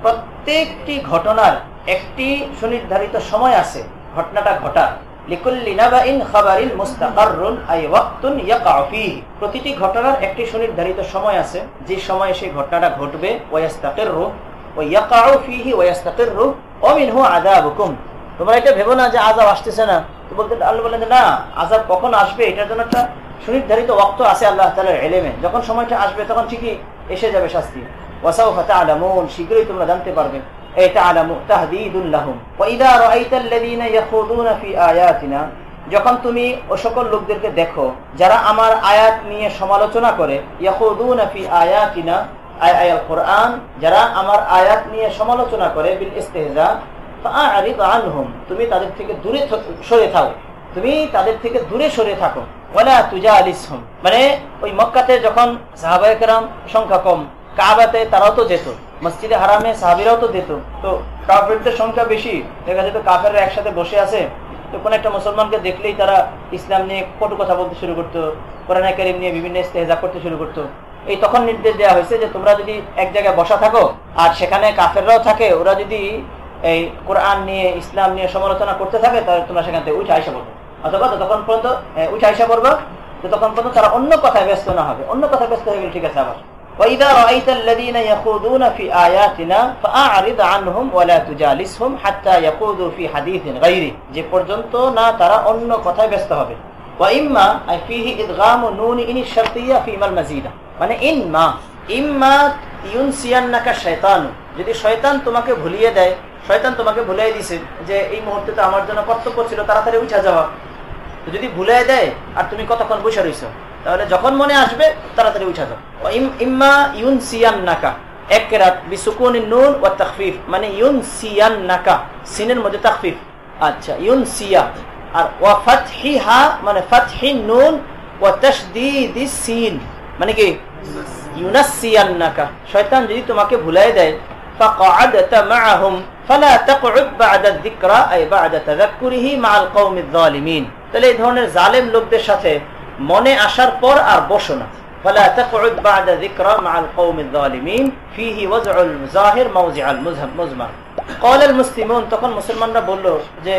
S2: প্রত্যেকটি ঘটনার একটি সুনির্ধারিত সময় আছে ঘটনাটা ঘটার। লিকুল্লি নাবাইন খাবারিন মুস্তাকাররুন আই ওয়াক্তুন ইয়াকাউ ফীহি, প্রতিটি ঘটনার একটি সুনির্ধারিত সময় আছে যে সময়ে সেই ঘটনাটা ঘটবে। ওয়ায়াস্তাকিররু ওয়া ইয়াকাউ ফীহি ওয়ায়াস্তাকিররু ওয়া মিনহু আযাবুকুম, তোমরা এটা ভেবো না যে আযাব আসতেছে না, তো বলতে আল্লাহ বলেন না, আযাব কখন আসবে এটার জন্য একটা সুনির্ধারিত ওয়াক্ত আছে আল্লাহ তাআলার ইলমে, যখন সময়টা আসবে তখন ঠিকই এসে যাবে শাস্তি। ওয়াসাউফা তা'লামুন, শীঘ্রই তোমরা জানতে পারবে। এই তা'লামু তাহদীদুল লাহুম ওয়া ইযা রাআইতাল্লাযীনা ইয়াখুদুনা ফি আয়াতিনা, যখন তুমি ও সকল লোকদেরকে দেখো যারা আমার আয়াত নিয়ে সমালোচনা করে, ইয়াখুদুনা ফি আয়াতিনা আয়াল কোরআন, যারা আমার আয়াত নিয়ে সমালোচনা করে, বিল ইস্তিহজা ফাআরিদ আনহুম, তুমি তাদের থেকে দূরে সরে থাকো, তুমি তাদের থেকে দূরে সরে থাকো। ওয়ালা তুজালিসহুম, মানে ওই মক্কাতে যখন সাহাবায়ে কেরাম সংখ্যা কম, কাবাতে তারাও তো যেত, মসজিদে হারামে সাহাবীরাও তো যেত, তো কাফেরদের সংখ্যা বেশি, দেখা যেত কাফেররা একসাথে বসে আছে, তো কোন একটা মুসলমানকে দেখলেই তারা ইসলাম নিয়ে কটু কথা বলতে শুরু করতো, কোরআনে কারীম নিয়ে বিভিন্ন ইস্তেহজা করতে শুরু করতো। এই তখন নির্দেশ দেওয়া হয়েছে যে তোমরা যদি এক জায়গায় বসা থাকো আর সেখানে কাফেররাও থাকে, ওরা যদি এই কোরআন নিয়ে ইসলাম নিয়ে সমালোচনা করতে থাকে তাহলে তোমরা সেখান থেকে উঠে আইসা পড়ো। অথবা ততক্ষণ পর্যন্ত উঠে আসা পড়বা, ততক্ষণ পর্যন্ত তারা অন্য কথায় ব্যস্ত না হবে। অন্য কথায় ব্যস্ত হয়ে গেলে ঠিক আছে। আবার وَإِذَا رَأَيْتَ الَّذِينَ يَخُوضُونَ فِي آيَاتِنَا فَأَعْرِضْ عَنْهُمْ وَلَا تُجَالِسْهُمْ حَتَّى يَخُوضُوا فِي حَدِيثٍ غَيْرِهِ, যে পর্যন্ত না তারা অন্য কথায় ব্যস্ত হবে। وَإِمَّا أي فيه إدغام نون إن الشرطية فيما المزيد, মানে ইম্মা ইউনসিয়ান্নাকা শাইতান, যদি শয়তান তোমাকে ভুলিয়ে দেয়, শয়তান তোমাকে ভুলিয়ে দিছে যে এই মুহূর্তে তো আমার জন্য কর্তব্য ছিল তাড়াতাড়ি উঠা যাওয়া, যদি ভুলিয়ে দেয় আর তুমি কতক্ষণ বসে রইছো, তাহলে যখন মনে আসবে তাড়াতাড়ি উঠা যাও। ইম্মা ইউনসিয়ান্নাকা, এক কিরাত বিসুকুনিন নুন ওয়া তাখফিফ, মানে ইউনসিয়ান্নাকা, সিনের মধ্যে তাখফিফ, আচ্ছা ইউনসিয়া, আর ওয়া ফাতহিহা মানে ফাতহিন নুন ওয়া তাশদীদিস সিন, মানে কি ইউনাসিয়ান্নাকা, শয়তান যদি তোমাকে ভুলিয়ে দেয় ফাকআদতা মাআহুম ফালা তাকউদ বা'দা যিকরা আই বা'দা তাযাক্কুরিহি মা'আল কওমিয যালিমিন, তাহলে এই ধরনের জালেম লোকদের সাথে মনে আসার পর আর বসো না। ফালা তাকউদ বা'দা যিকরা মা'আল কওমিয যালিমিন ফীহি ওয়াজউল মুযাহির মাওজিআল মুজমার। ক্বাল আল মুসলিমুন, তখন মুসলমানরা বলল যে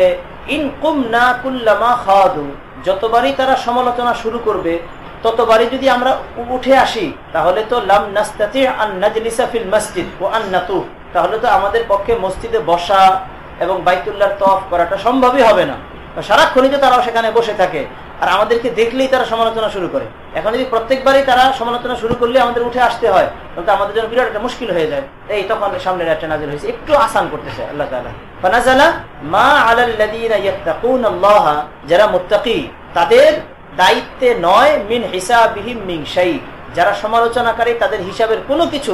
S2: ইন কুমনা কুল্লামা খাদু, যতবারই তারা সমালোচনা শুরু করবে ততবারই যদি আমরা উঠে আসি তাহলে তো লাম নাস্তাতি আন নাজলিসা ফিল মসজিদ ওয়া আন নাতুফ, তাহলে তো আমাদের পক্ষে মসজিদে বসা এবং বাইতুল্লাহর তওয়াফ করাটা সম্ভবই হবে না। সারাক্ষণই তো তারাও সেখানে বসে থাকে আর আমাদেরকে দেখলেই তারা সমালোচনা শুরু করে। এখন যদি প্রত্যেকবারই তারা সমালোচনা শুরু করলে আমাদের উঠে আসতে হয় তাহলে তো আমাদের জন্য বিরাট একটা মুশকিল হয়ে যায়। এই তখন সামনের একটা নাযিল হয়েছে, একটু আসান করতেছে আল্লাহ তাআলা। ফানাজালা মা আলাল্লাযীনা ইয়াত্তাকুনাল্লাহা, যারা মুত্তাকি তাদের দায়িত্বে নয়, মিন হিসাবিহিম মিন শাই, যারা সমালোচনাকারী তাদের হিসাবের কোনো কিছু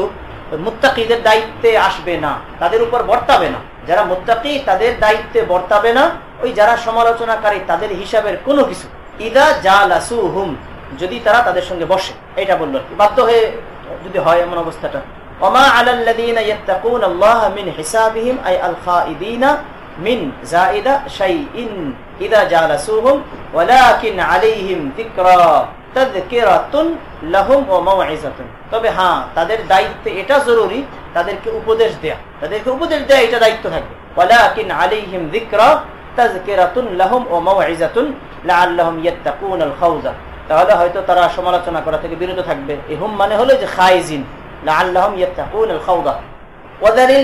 S2: মুত্তাকিদের দায়িত্বে আসবে না, তাদের উপর বর্তাবে না। যারা মুত্তাকি তাদের দায়িত্বে বর্তাবে না ওই যারা সমালোচনাকারী তাদের হিসাবের কোনো কিছু। ইদা জালাসুহুম, যদি তারা তাদের সঙ্গে বসে, এটা বলল বাধ্য হয়ে যদি হয় এমন অবস্থাটা। ওমা আলাল্লাযীনা ইয়াত্তাকুনাল্লাহা মিন হিসাবিহিম আই আল খাইদিনা মিন যায়িদা শাইইন ইদা জালাসুহুম ওয়ালাকিন আলাইহিম যিকরা তাযকিরাতুন লাহুম ওয়া মাউইযাতুন, তবে হ্যাঁ তাদের দায়িত্বে এটা জরুরি তাদেরকে উপদেশ দেয়া, এটা দায়িত্ব থাকবে। ওয়ালাকিন আলাইহিম যিকরা তাযকিরাতুন লাহুম ওয়া মাউইযাতুন লাআল্লাহুম ইয়াত্তাকুনাল খাউযা, তাহলে হয়তো তারা সমালোচনা করা থেকে বিরত থাকবে। এই হুম মানে হলো যে খাইজিন, লাআল্লাহুম ইয়াত্তাকুনাল খাউযা। وذري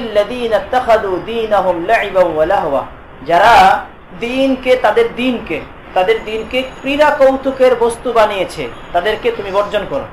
S2: الذين اتخذوا دينهم لعبا ولهوا, যারা তাদের দিনকে ক্রীড়া কৌতুকের বস্তু বানিয়েছে তাদেরকে তুমি বর্জন করো।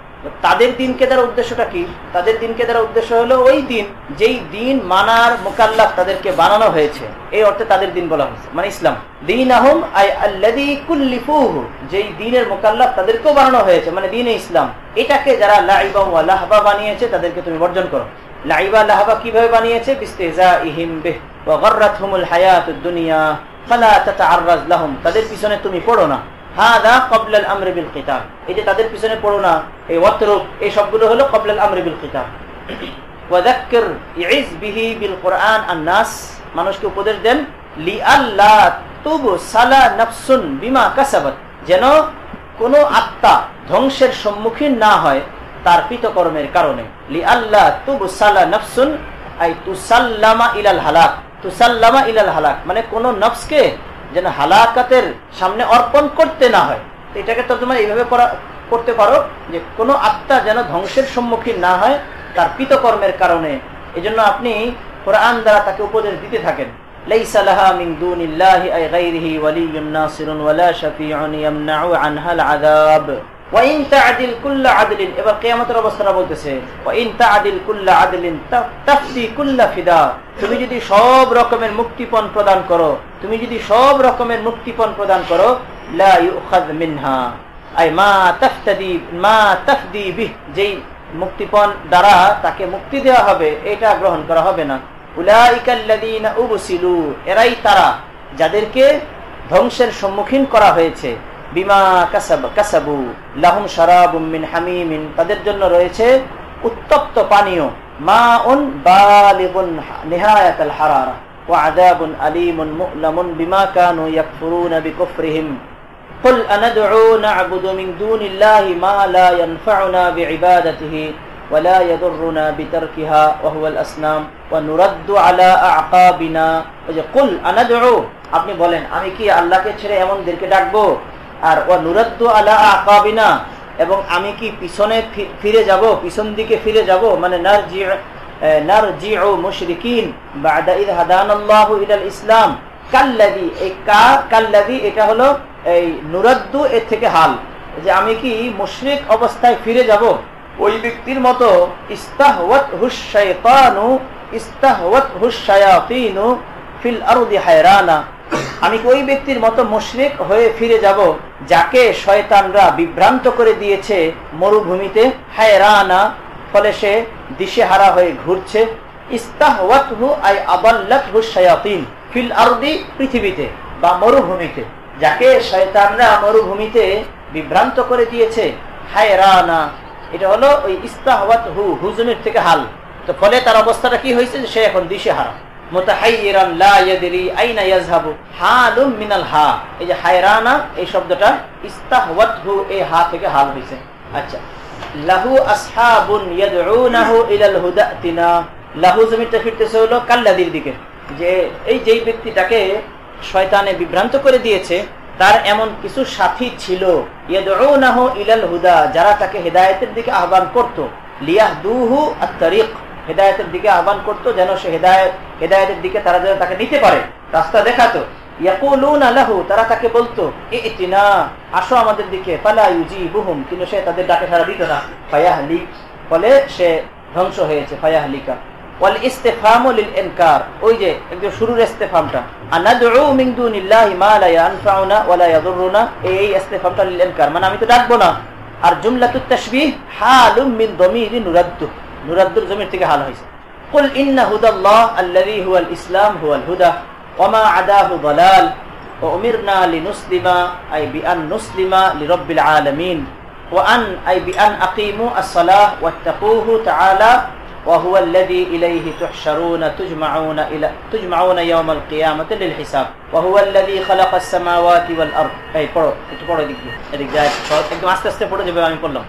S2: তাদের দিনকে দ্বারা উদ্দেশ্যটা কি? তাদের দিনকে দ্বারা উদ্দেশ্য হলো ওই দিন যেই দিন মানার মুকাল্লাফ তাদেরকে বানানো হয়েছে, এই অর্থে তাদের দিন বলা হয়েছে, মানে ইসলাম। দীনাহুম আই আল্লাযী কুল্লিফুহু, যেই দিনের মুকাল্লাফ তাদেরকেও বানানো হয়েছে, মানে দ্বীনে ইসলাম। এটাকে যারা লাইবা ওয়া লাহবা বানিয়েছে তাদেরকে তুমি বর্জন করো। লাইবা লাহবা কিভাবে বানিয়েছে? বিস্তিহজাইহিম বিহি ওয়া গাররাতহুমুল হায়াতুদ দুনিয়া ফালা তাতাআররাজ লাহুম, তাদের পিছনে তুমি পড়ো না। হাদা ক্বাবলা আল আমরি বিল কিতাব, এই যে তাদের পিছনে পড়ো না, এই ওয়াতরুক, এই সবগুলো হলো ক্বাবলা আল আমরি বিল কিতাব। ওয়া যাক্কির ইজ বিহি বিল কুরআন আন-নাস, মানুষকে উপদেশ দেন লিআল্লা তুবসালা নাফসুন বিমা কাসাবাত, যেন কোনো আত্মা ধ্বংসের সম্মুখীন না হয় তার কৃতকর্মের কারণে। লিআল্লা তুবসালা নাফসুন আই তুসাল্লামা ইলাল হালাক, তুসাল্লামা ইলাল হালাক মানে কোনো নফসকে যেন হালাকাতের সামনে অর্পণ করতে না হয়। এটাকে তর্জমা এইভাবে করতে পারো যে কোনো আত্মা যেন ধ্বংসের সম্মুখীন না হয় তার কৃতকর্মের কারণে। এজন্য আপনি কোরআন দ্বারা তাকে উপদেশ দিতে থাকেন। লাইসা লাহা মিন দুনিল্লাহি আই গায়রিহি ওয়ালিয়্যুন নাসিরুন ওয়ালা শাফিউন ইয়ামনাউ আনহাল আযাব ওয়া ইন তা'দিল কুল্লা আদলিন, এবার কিয়ামতের অবস্থাটা বলতেছে ওয়া ইন তা'দিল কুল্লা আদলিন তাফদি কুল্লা ফিদা, তুমি যদি সব রকমের মুক্তিপণ প্রদান করো, লা ইউখায মিনহা আই মা তাফদি বিহ, যেই মুক্তিপণ দ্বারা তাকে মুক্তি দেওয়া হবে এটা গ্রহণ করা হবে না। উলাইকাল্লাযীনা উবসিলু, এরাই তারা যাদেরকে ধ্বংসের সম্মুখীন করা হয়েছে। বিমা কাসাবু লাহুম শারাবুম মিন হামিমিন, তাদের জন্য রয়েছে উত্তপ্ত পানীয়। মাউন বালিগুন নিহায়াতাল হারারা ওয়া আযাবুন আলীমুন মু'লামুন বিমা কানু ইয়াকফুরুনা বিকুফরিহিম। কুল আনাদউ না'বুদু মিন দুনিল্লাহি মা লা ইয়ানফাউনা বিইবাদাতিহি ওয়া লা ইয়াদুররুনা বিতারকিহা ওয়া হুয়াল আসনাম ওয়া নুরাদ্দু আলা আ'কাবিনা। ওই যে কুল আনাদউ, আপনি বলেন আমি কি আল্লাহকে ছেড়ে এমনদেরকে ডাকবো? আর ওয়া নুরাদ্দু আলা আকাবিনা, এবং আমি কি পিছনে ফিরে যাব, পিছন দিকে ফিরে যাব, মানে নারজিউ মুশরিকিন বাদা ইয হাদানাল্লাহু ইলাল ইসলাম কাল্লাযী, এই কাল্লাযী এটা হলো এই নুরাদ্দু এর থেকে হাল, যে আমি কি মুশরিক অবস্থায় ফিরে যাব ওই ব্যক্তির মতো। ইস্তাহওয়াতহুশ শাইতানু ইস্তাহওয়াতহুশ শায়াতিনু ফিল আরদি হায়রানা, আমি কি ওই ব্যক্তির মতো মুশরিক হয়ে ফিরে যাব যাকে শয়তানরা বিভ্রান্ত করে দিয়েছে মরুভূমিতে, হায়রানা ফলে সে দিশেহারা হয়ে ঘুরছে। ইস্তাহওয়াতহু আই আদাল্লাতহু শায়াতিন ফিল আরদি, পৃথিবীতে বা মরুভূমিতে, যাকে শয়তানরা মরুভূমিতে বিভ্রান্ত করে দিয়েছে, হায়রানা এটা হলো ওই ইস্তাহওয়াতহু হুজুমের থেকে হাল। তো ফলে তার অবস্থাটা কি হয়েছে, সে এখন দিশেহারা। মুতাহাইয়িরান লা ইয়াদরি আইনা ইয়াযহাবু, হালুম মিনাল হা, এই যে হায়রানা এই শব্দটা ইস্তাহওয়াতহু এই হা থেকে হাল হয়েছে। আচ্ছা, লাহু আসহাবুন ইয়াদউনাহু ইলাল হুদাতিনা, লাহু জমিটা ফিরতেছে হলো কাল্লাদির দিকে, যে এই যেই ব্যক্তিটাকে শয়তানে বিভ্রান্ত করে দিয়েছে তার এমন কিছু সাথী ছিল, ইয়াদউনাহু ইলাল হুদা, যারা তাকে হেদায়েতের দিকে আহ্বান করত, লিয়াহদুহু আত-তারিক, হেদায়েতের দিকে আহ্বান করতো যেন সে হেদায়েতের দিকে তারা যেন তাকে নিতে পারে, রাস্তা দেখাতো। ইয়াকুলুনা লাহু, তারা তাকে বলতো, ইতিনা, আসো আমাদের দিকে, ফালা ইউজিবুহুম, কিন্তু সে তাদের ডাকে সাড়া দিত না, ফায়াহলিক, ফলে সে ধ্বংস হয়েছে, ফায়াহলিকা। ওয়াল ইস্তিফহামু লিল ইনকার, ওই যে একদম শুরুর ইস্তিফহামটা, আনাদউ মিন দুনিল্লাহি মা লা ইয়ানফাউনা ওয়া লা ইয়াদুররুনা, এই ইস্তিফহামটা লিল ইনকার, মানে আমি তো ডাকবো না। আর জুমলাতুত তাশবিহ হালুম মিন দামিরি নুরাদ্দু, নুরাদ্দুর জমির থেকে হাল হয়েছে। কুল ইন্না হুদাল্লাহ আল্লাযী হুয়াল ইসলাম হুয়াল হুদা ওয়া মা আদাহু দালাল ওয়া উমিরনা লিনুসলিমা আই বিআন নুসলিমা লিরাব্বিল আলামিন ওয়া আন আই বিআন আকিমু আস-সালাহ ওয়াত্তাকুহু তাআলা ওয়া হুয়াল্লাযী ইলাইহি তুহশারুনা তুজমাউনা ইয়াওমাল কিয়ামাতি লিল হিসাব ওয়া হুয়াল্লাযী খালাকাস সামাওয়াতি ওয়াল আরদ। এই পড়ো, একটু পড়ো এদিক যায়, একদম আস্তে আস্তে পড়ো যেভাবে আমি পড়লাম।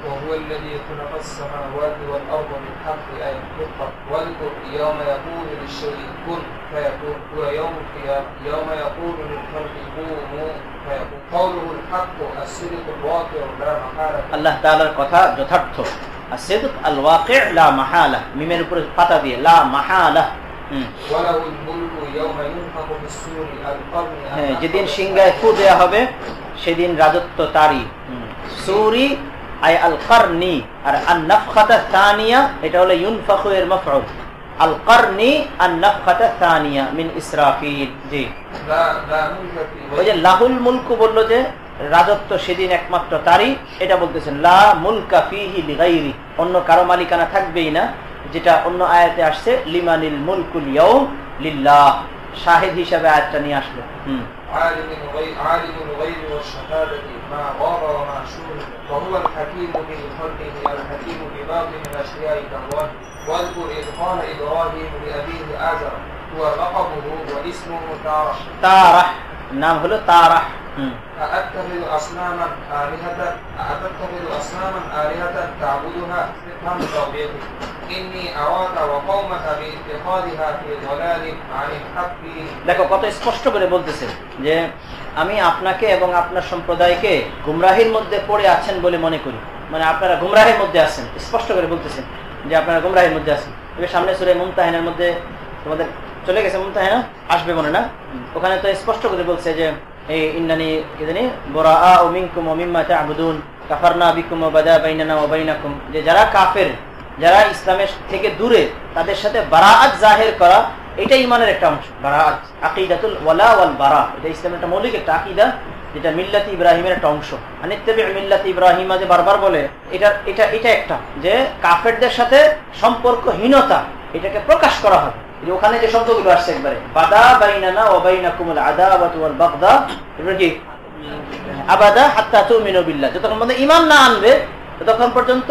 S3: وهو الذي خلق السماوات والأرض بالحق أي الحق واذكر يوم يقول للشيء كن فيكون ويوم القيامة يوم يقول للخلق قوموا فيكون قوله الحق الصدق الواقع لا محالة
S2: আল্লাহ তাআলার কথা যথার্থ, الصدق الواقع لا محالة, মিমের উপরে পাতা দিয়ে লা মাহালা।
S3: وله الملك يوم ينفخ في الصور القرن,
S2: হ্যাঁ, যেদিন সিংহায় ফু দেয়া হবে সেদিন রাজত্ব তারই। সূরি আই আল কারনি, আর আন নাফখাতা সানিয়া এটা হলো ইউনফাখু এর মাফউল, আল কারনি আন নাফখাতা সানিয়া মিন ইসরাফিল। জি, ওই যে লাহুল মুলকু বললো যে রাজত্ব সেদিন একমাত্র তারই, এটা বলতেছেন লা মুলকা ফিহি লিগাইরি, অন্য কারো মালিকানা থাকবেই না, যেটা অন্য আয়াতে আসছে লিমানিল মুলকুল ইয়াউম লিল্লাহ, শাহিদ হিসাবে আয়াতটা নিয়ে আসলো।
S3: عالم الغيب والشهادة ما غاب وما شهد وهو الحكيم في خلقه الحكيم بباطن الأشياء كالظاهر واذكر إذ قال إبراهيم لأبيه آزر هو لقبه واسمه تارح,
S2: নাম হলো তারাহ।
S3: أأتخذ أصناما آلهة تعبدها استفهام توبيخ إني أراك وقومك باتخاذها في ضلال عن الحق।
S2: দেখো কত স্পষ্ট করে বলতেছে যে আমি আপনাকে এবং আপনার সম্প্রদায়কে গুমরাহির মধ্যে পড়ে আছেন বলে মনে করি, মানে আপনারা গুমরাহির মধ্যে আছেন, স্পষ্ট করে বলতেছেন যে আপনারা গুমরাহির মধ্যে আছেন। এবার সামনে সূরা মুমতাহিনার মধ্যে তোমাদের চলে গেছে, মুমতাহিনা আসবে মনে না, ওখানে তো স্পষ্ট করে বলছে যে এই ইন্নানি কি জানি বুরাআউ মিনকুম ওয়া মিম্মা তা'বুদুন কাফারনা বিকুম ওয়া বাদা বাইনানা ওয়া বাইনাকুম, যে যারা কাফের, যারা ইসলামের থেকে দূরে, তাদের সাথে বারাআত জাহির করা, এটা ঈমানের একটা অংশ। বারাআত আকীদাতুল ওয়ালা ওয়াল বারা, এটা ইসলামের একটা মৌলিক একটা আকীদা, যেটা মিল্লাত ইব্রাহিমের একটা অংশ। আনিত্তাবি মিল্লাত ইব্রাহিম যে বারবার বলে, এটা একটা যে কাফেরদের সাথে সম্পর্কহীনতা, এটাকে প্রকাশ করা হবে। যে ওখানে যে শব্দগুলো আসছে একবারে বাদা বাইনানা ওয়া বাইনাকুমুল আদাওয়াতু ওয়াল বাগদা, এগুলো কি আবাদা হাত্তা তুমিনু বিল্লাহ, যতক্ষণ পর্যন্ত ঈমান না আনবে ততক্ষণ পর্যন্ত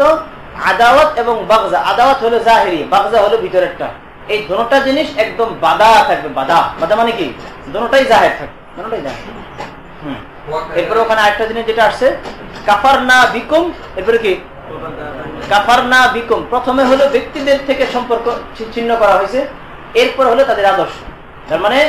S2: আদাওয়াত এবং বাগদা, আদাওয়াত হলো জাহিরি, বাগদা হলো ভিতরেরটা, এই দুটোটা জিনিস একদম বাদা থাকবে। বাদা মানে কি, দুটোটাই জাহির থাকবে, দুটোটাই জাহির। এরপরে ওখানে আরেকটা জিনিস যেটা আসছে কাফারনা বিকুম, এরপরে কি কাফারনা বিকুম, প্রথমে হলো ব্যক্তিদের থেকে সম্পর্ক ছিন্ন করা হয়েছে, এরপর হলো তাদের আদর্শ। তার মানে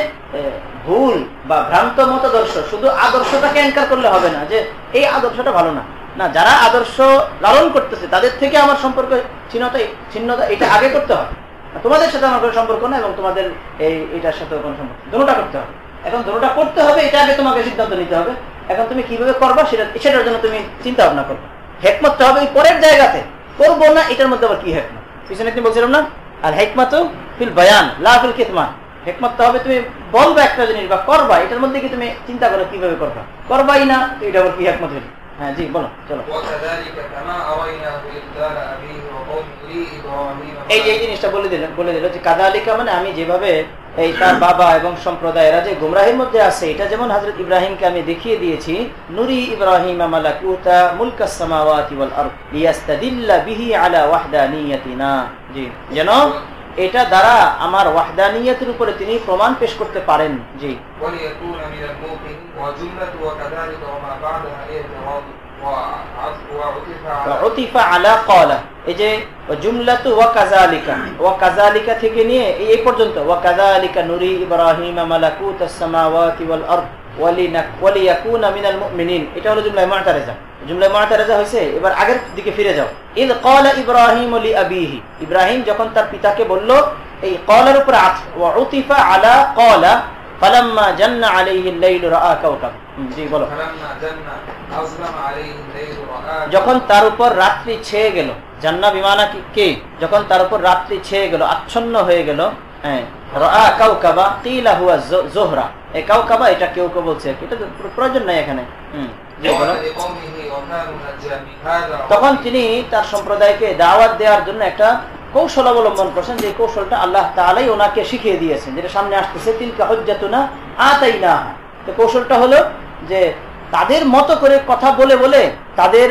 S2: ভুল বা ভ্রান্ত মতাদর্শ শুধু আদর্শটাকে অ্যাঙ্কার করলে হবে না যে এই আদর্শটা ভালো না, না, যারা আদর্শ লালন করতেছে তাদের থেকে আমার সম্পর্ক ছিন্নতা এটা আগে করতে হবে। তোমাদের সাথে আমার কোনো সম্পর্ক না এবং তোমাদের এটার সাথে কোনো সম্পর্ক, দুটোটা করতে হবে। এখন দুটোটা করতে হবে, এটা আগে তোমাকে সিদ্ধান্ত নিতে হবে। এখন তুমি কিভাবে করবা সেটার জন্য তুমি চিন্তা ভাবনা করবে। হেকমতটা হবে পরের জায়গাতে, করবো না এটার মধ্যে আবার কি হেকমত, পিছনে তুমি বলছিলাম না, আর হেকমত ফিল বায়ান লা ফিল কিতমান। হেকমতটা হবে তুমি বলবা একটা জিনিস বা করবা, এটার মধ্যে কি তুমি চিন্তা করো কিভাবে করবা, করবাই না তো এটা আবার কি হেকমত হইল? হ্যাঁ জি বলো, চলো। এই যে জিনিসটা বলে দিল যে কাযালিকা মানে আমি যেভাবে এই তার বাবা এবং সম্প্রদায়েরা যে গুমরাহির মধ্যে আছে, এটা যেমন হযরত ইব্রাহিমকে আমি দেখিয়ে দিয়েছি, নুরি ইব্রাহিম মালাকুতা মুলকাস সামাওয়াতি ওয়াল আরদ লিয়াস্তাদিল্লা বিহি আলা ওয়াহদানিয়াতিনা, জি, যেন এটা দ্বারা আমার ওয়াহদানিয়তের উপরে তিনি প্রমাণ পেশ করতে পারেন। জি, এই যে জুমলাতু ওয়া কাযালিকা, ওয়া কাযালিকা থেকে নিয়ে এই পর্যন্ত ওয়া কাযালিকা নুরি ইব্রাহিম মালাকুতাস সামাওয়াতি ওয়াল আরদ ওয়ালিয়াকুনা মিনাল মুমিনিন, এটা হলো জুমলা মুআতারিজা। জুমলা মুআতারিজা হইছে, এবার আগের দিকে ফিরে যাও। ইদ ক্বালা ইব্রাহিম লিআবিহি, ইব্রাহিম যখন তার পিতাকে বলল, এই ক্বালার উপর আতফ, ওয়া উতিফা আলা ক্বালা ফালাম্মা জান্না আলাইহি আল-লাইলু রাআ কাওকাব। জি বলো। ফালাম্মা জান্না আযলামা আলাইহি আল-লাইলু রাআ, যখন তার উপর রাত্রি ছেয়ে গেল, জান্না বিমানা কি, যখন তার উপর রাত্রি ছেয়ে গেল, আচ্ছন্ন হয়ে গেল, হ্যাঁ, রাআ কাওকাবা কিলা হুয়া যুহরা, এই কাওকাবা এটা কেউ কেউ বলছে, এটা প্রয়োজন নাই এখানে। তখন তিনি তার সম্প্রদায়কে দাওয়াত দেওয়ার জন্য একটা কৌশল অবলম্বন করছেন, যে কৌশলটা আল্লাহ তাআলাই ওনাকে শিখিয়ে দিয়েছেন, যেটা সামনে আসতেছে, তিলকা হুজ্জাতুনা আতাইনাহা। তো কৌশলটা হলো যে তাদের মতো করে কথা বলে বলে তাদের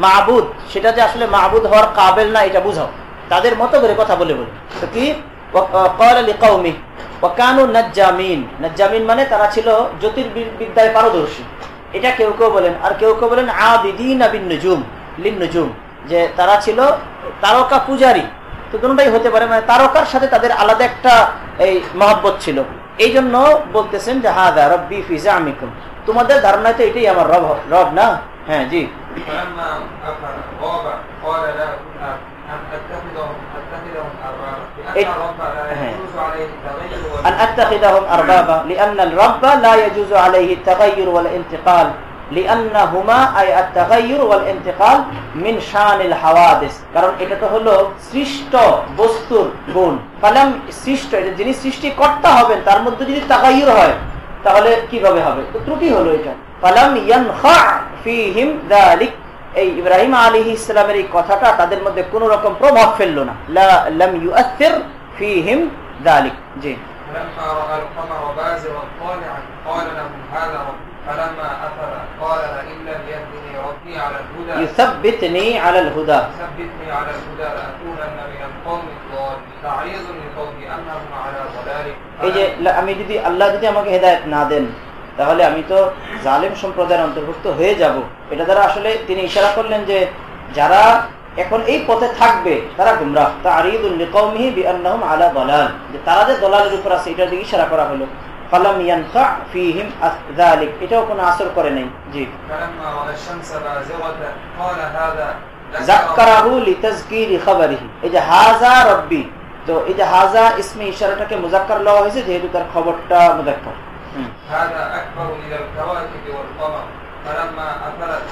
S2: মাবুদ, সেটা যে আসলে মাবুদ হওয়ার কাবেল না এটা বুঝাও, তাদের মতো করে কথা বলে বলে। তো কি ক্বালা লিকাওমি ওয়া কানু নাজ্জামিন, নাজ্জামিন মানে তারা ছিল জ্যোতির্বিদ্যায় পারদর্শী, এটা কেউ কেউ বলেন। আর কেউ কেউ বলেন আবিদিনা বিন নুজুম লিন নুজুম, যে তারা ছিল তারকা পূজারী। তো দুটোটাই হতে পারে, মানে তারকার সাথে তাদের আলাদা একটা এই মহব্বত ছিল। এই জন্য বলতেছেন যে হাযা রাব্বি ফি জামিকুম, তোমাদের ধারণায় তো এটাই আমার রব না। হ্যাঁ জি, أن أتخذهم أربابا لأن الرب لا يجوز عليه التغير والانتقال لأنهما أي التغير والانتقال من شان الحوادث, কারণ এটা তো হলো সৃষ্ট বস্তুর গুণ। কালাম সৃষ্ট, এটা যিনি সৃষ্টিকর্তা হবেন তার মধ্যে যদি তাগায়ুর হয় তাহলে কিভাবে হবে, তো ত্রুটি হলো এটা। ফালাম ইয়ানখা ফীহিম যালিক, এই ইব্রাহিম আলাইহিস সালামের এই কথাটা তাদের মধ্যে কোনো রকম প্রভাব ফেললো না। লাম ইউআসির ফীহিম যালিক। জি,
S3: فلما رأى القمر بازغا طالعا قال لهم هذا ربي فلما أفل قال لئن لم يهدني ربي على الهدى
S2: يثبتني على الهدى لأكونن من القوم الضالين تعريض لقوم أنهم على ضلال। এই যে আমি যদি আল্লাহ যদি আমাকে হেদায়েত না দেন তাহলে আমি তো জালেম সম্প্রদায়ের অন্তর্ভুক্ত হয়ে যাব। এটা দ্বারা আসলে তিনি ইশারা করলেন যে যারা এখন এই পথে থাকবে তারা গুমরাহ, তা'রীদুন লিকাওমিহি বিআন্নাহুম আলা দালাল, যে তারা যে দলালের উপর আছে এটার দিকে ইশারা করা হলো। ফালাম ইয়ানফা ফীহিম যালিক, এটাও কোনো আসর করে নাই। জি, ফালাম্মা রাআ আশ-শামসা বাযিগাতান ক্বালা হাযা যাক্কারাহু লিতাযকিরি খাবারিহি, এই যে হাযা রাব্বি, তো এই যে হাযা ইসমে ইশারাটাকে মুযাক্কার লওয়া হয়েছে যেহেতু তার খবরটা মুযাক্কার। হাযা আকবারু মিনাল কাওয়াকিবি ওয়াল কমর ফালাম্মা আফালাত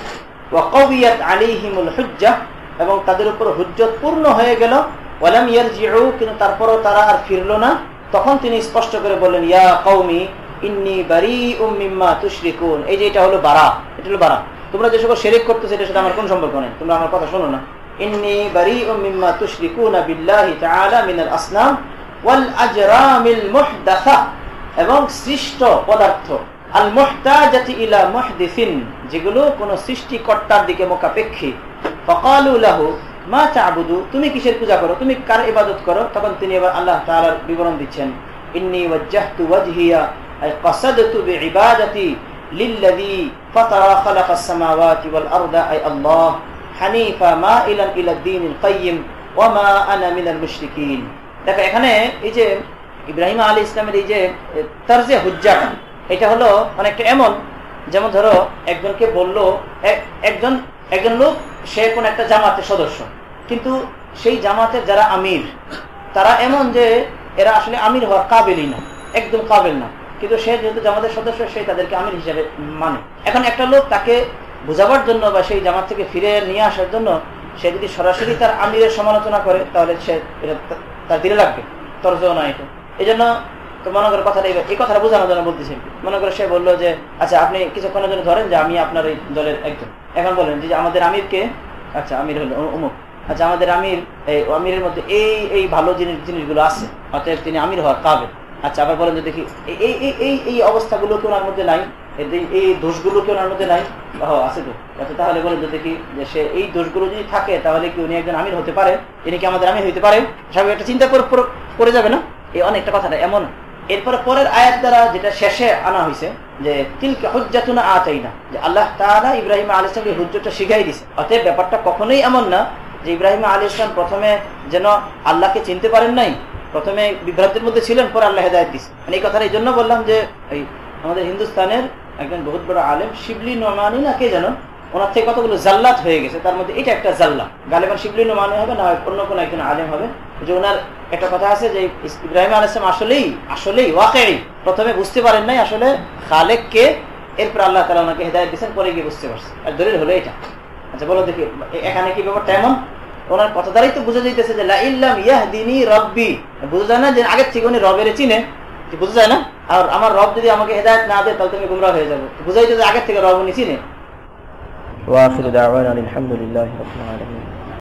S2: ওয়া কাওয়িয়াত আলাইহিমুল হুজ্জাহ, এবং তাদের উপর হুজ্জত পূর্ণ হয়ে গেল। ওয়ালাম ইয়ারজিউ, কিন্তু তারপরও তারা আর ফিরল না। তখন তিনি স্পষ্ট করে বললেন ইয়া কওমি ইন্নী বারীউম মিম্মা তুশরিকুন, এই যে এটা হলো বারা, এটা হলো বারা, তোমরা যে সকল শিরক করতেছো এটার সাথে আমার কোনো সম্পর্ক নেই, তোমরা আমার কথা শোনো না। ইন্নী বারীউম মিম্মা তুশরিকুনা বিল্লাহি তাআলা মিনাল আসনাম ওয়াল আজরামিল মুহদাসা, এবং সৃষ্ট পদার্থ আল মুহতাজাতি ইলা মুহদিসিন, যেগুলো কোন সৃষ্টিকর্তার দিকে মুখাপেক্ষী। ফাকালু লাহু মা তা'বুদু, তুমি কিসের পূজা করো, তুমি কার ইবাদত করো? তখন তিনি এবার আল্লাহ তাআলার বিবরণ দিচ্ছেন, ইন্নী ওয়াজ্জাহতু ওয়াজহিয়া আই কাসাদতু বিইবাদাতি লিল্লাযী ফাতারা খালাকাস সামাওয়াতি ওয়াল আরদা আই আল্লাহ হানিফা মাইলান ইলা দ্বীনিল কাইয়্যিম ওয়া মা আনা মিনাল মুশরিকিন। দেখো এখানে এই যে ইব্রাহিম আলী ইসলামের এই যে তারজে হুজ্জাটা, এটা হলো অনেকটা এমন, যেমন ধরো একজনকে বললো, একজন লোক সে কোন একটা জামাতের সদস্য, কিন্তু সেই জামাতের যারা আমির তারা এমন যে এরা আসলে আমির হওয়ার কাবেলই না, একদম কাবেল না, কিন্তু সে যেহেতু জামাতের সদস্য সে তাদেরকে আমির হিসেবে মানে। এখন একটা লোক তাকে বোঝাবার জন্য বা সেই জামাত থেকে ফিরে নিয়ে আসার জন্য সে যদি সরাসরি তার আমিরের সমালোচনা করে তাহলে সে এটা তার দিলে লাগবে, তরজও না এটা। এই জন্য মনে করো কথাটা এই কথাটা বোঝানোর জন্য বলতেছি। মনে করো সে বললো যে আচ্ছা আপনি কিছুক্ষণের জন্য ধরেন যে আমি আপনার এই দলের একজন, এখন বলেন যে আমাদের আমিরকে, আচ্ছা আমির হলো অমুক, আচ্ছা আমাদের আমিরের মধ্যে এই ভালো জিনিসগুলো আছে, অতএব তিনি আমির হওয়ার কাবেল। আচ্ছা আবার বলেন যে দেখি এই অবস্থাগুলো কি ওনার মধ্যে নাই, এই দোষগুলো কি ওনার মধ্যে নাই, আছে তো, আচ্ছা তাহলে বলেন যে দেখি যে সে এই দোষগুলো যদি থাকে তাহলে কি উনি একজন আমির হতে পারে, তিনি কি আমাদের আমির হইতে পারে? সবাই একটা চিন্তা করে যাবে না? এই অনেকটা কথাটা এমন। এরপরে পরের আয়াত দ্বারা যেটা শেষে আনা হয়েছে যে তিলকা হুজ্জাতুনা আতাইনা, যে আল্লাহ তাআলা ইব্রাহিম আলাইহিস সালামকে হুজ্জতটা শিখাই দিয়েছে। অতএব ব্যাপারটা কখনোই এমন না যে ইব্রাহিম আলাইহিস সালাম প্রথমে যেন আল্লাহকে চিনতে পারেন নাই, প্রথমে বিভ্রান্তির মধ্যে ছিলেন, পরে আল্লাহ হেদায়েত দিয়েছে। মানে এই কথাটা এই জন্য বললাম যে এই আমাদের হিন্দুস্তানের একজন বহুত বড় আলেম শিবলি নোমানি না কে জানো, ওনার থেকে কতগুলো জাল্লাত হয়ে গেছে, তার মধ্যে এটা একটা জাল্লা। গালিবান শিবলি নোমানি হবে না অন্য কোনো একজন আলেম হবে। যে ওনার একটা কথা আছে যে ইব্রাহিম আলাইহিস সালাম আসলেই ওয়াকিই প্রথমে বুঝতে পারেন নাই আসলে খালেক কে, এরপর আল্লাহ তাআলা ওনাকে হেদায়েত দিয়েছেন, পরে গিয়ে বুঝতে পারছে। আর দলিল হলো এটা। আচ্ছা বলো দেখি এখানে কি ব্যাপারটা এমন? ওনার কথা দ্বারাই তো বোঝা যাইতেছে যে লা ইল্লাম ইয়াহদিনি রাব্বি, বোঝা যায় না যে আগের থেকে উনি রবের চিনে, বোঝা যায় না? আর আমার রব যদি আমাকে হেদায়েত না দেয় তাহলে তুমি গুমরাহ হয়ে যাবো, বুঝাইতে যে আগের থেকে রব উনি চিনে। ওয়া আখিরু দাওয়ানা আলহামদুলিল্লাহি রাব্বিল আলামিন।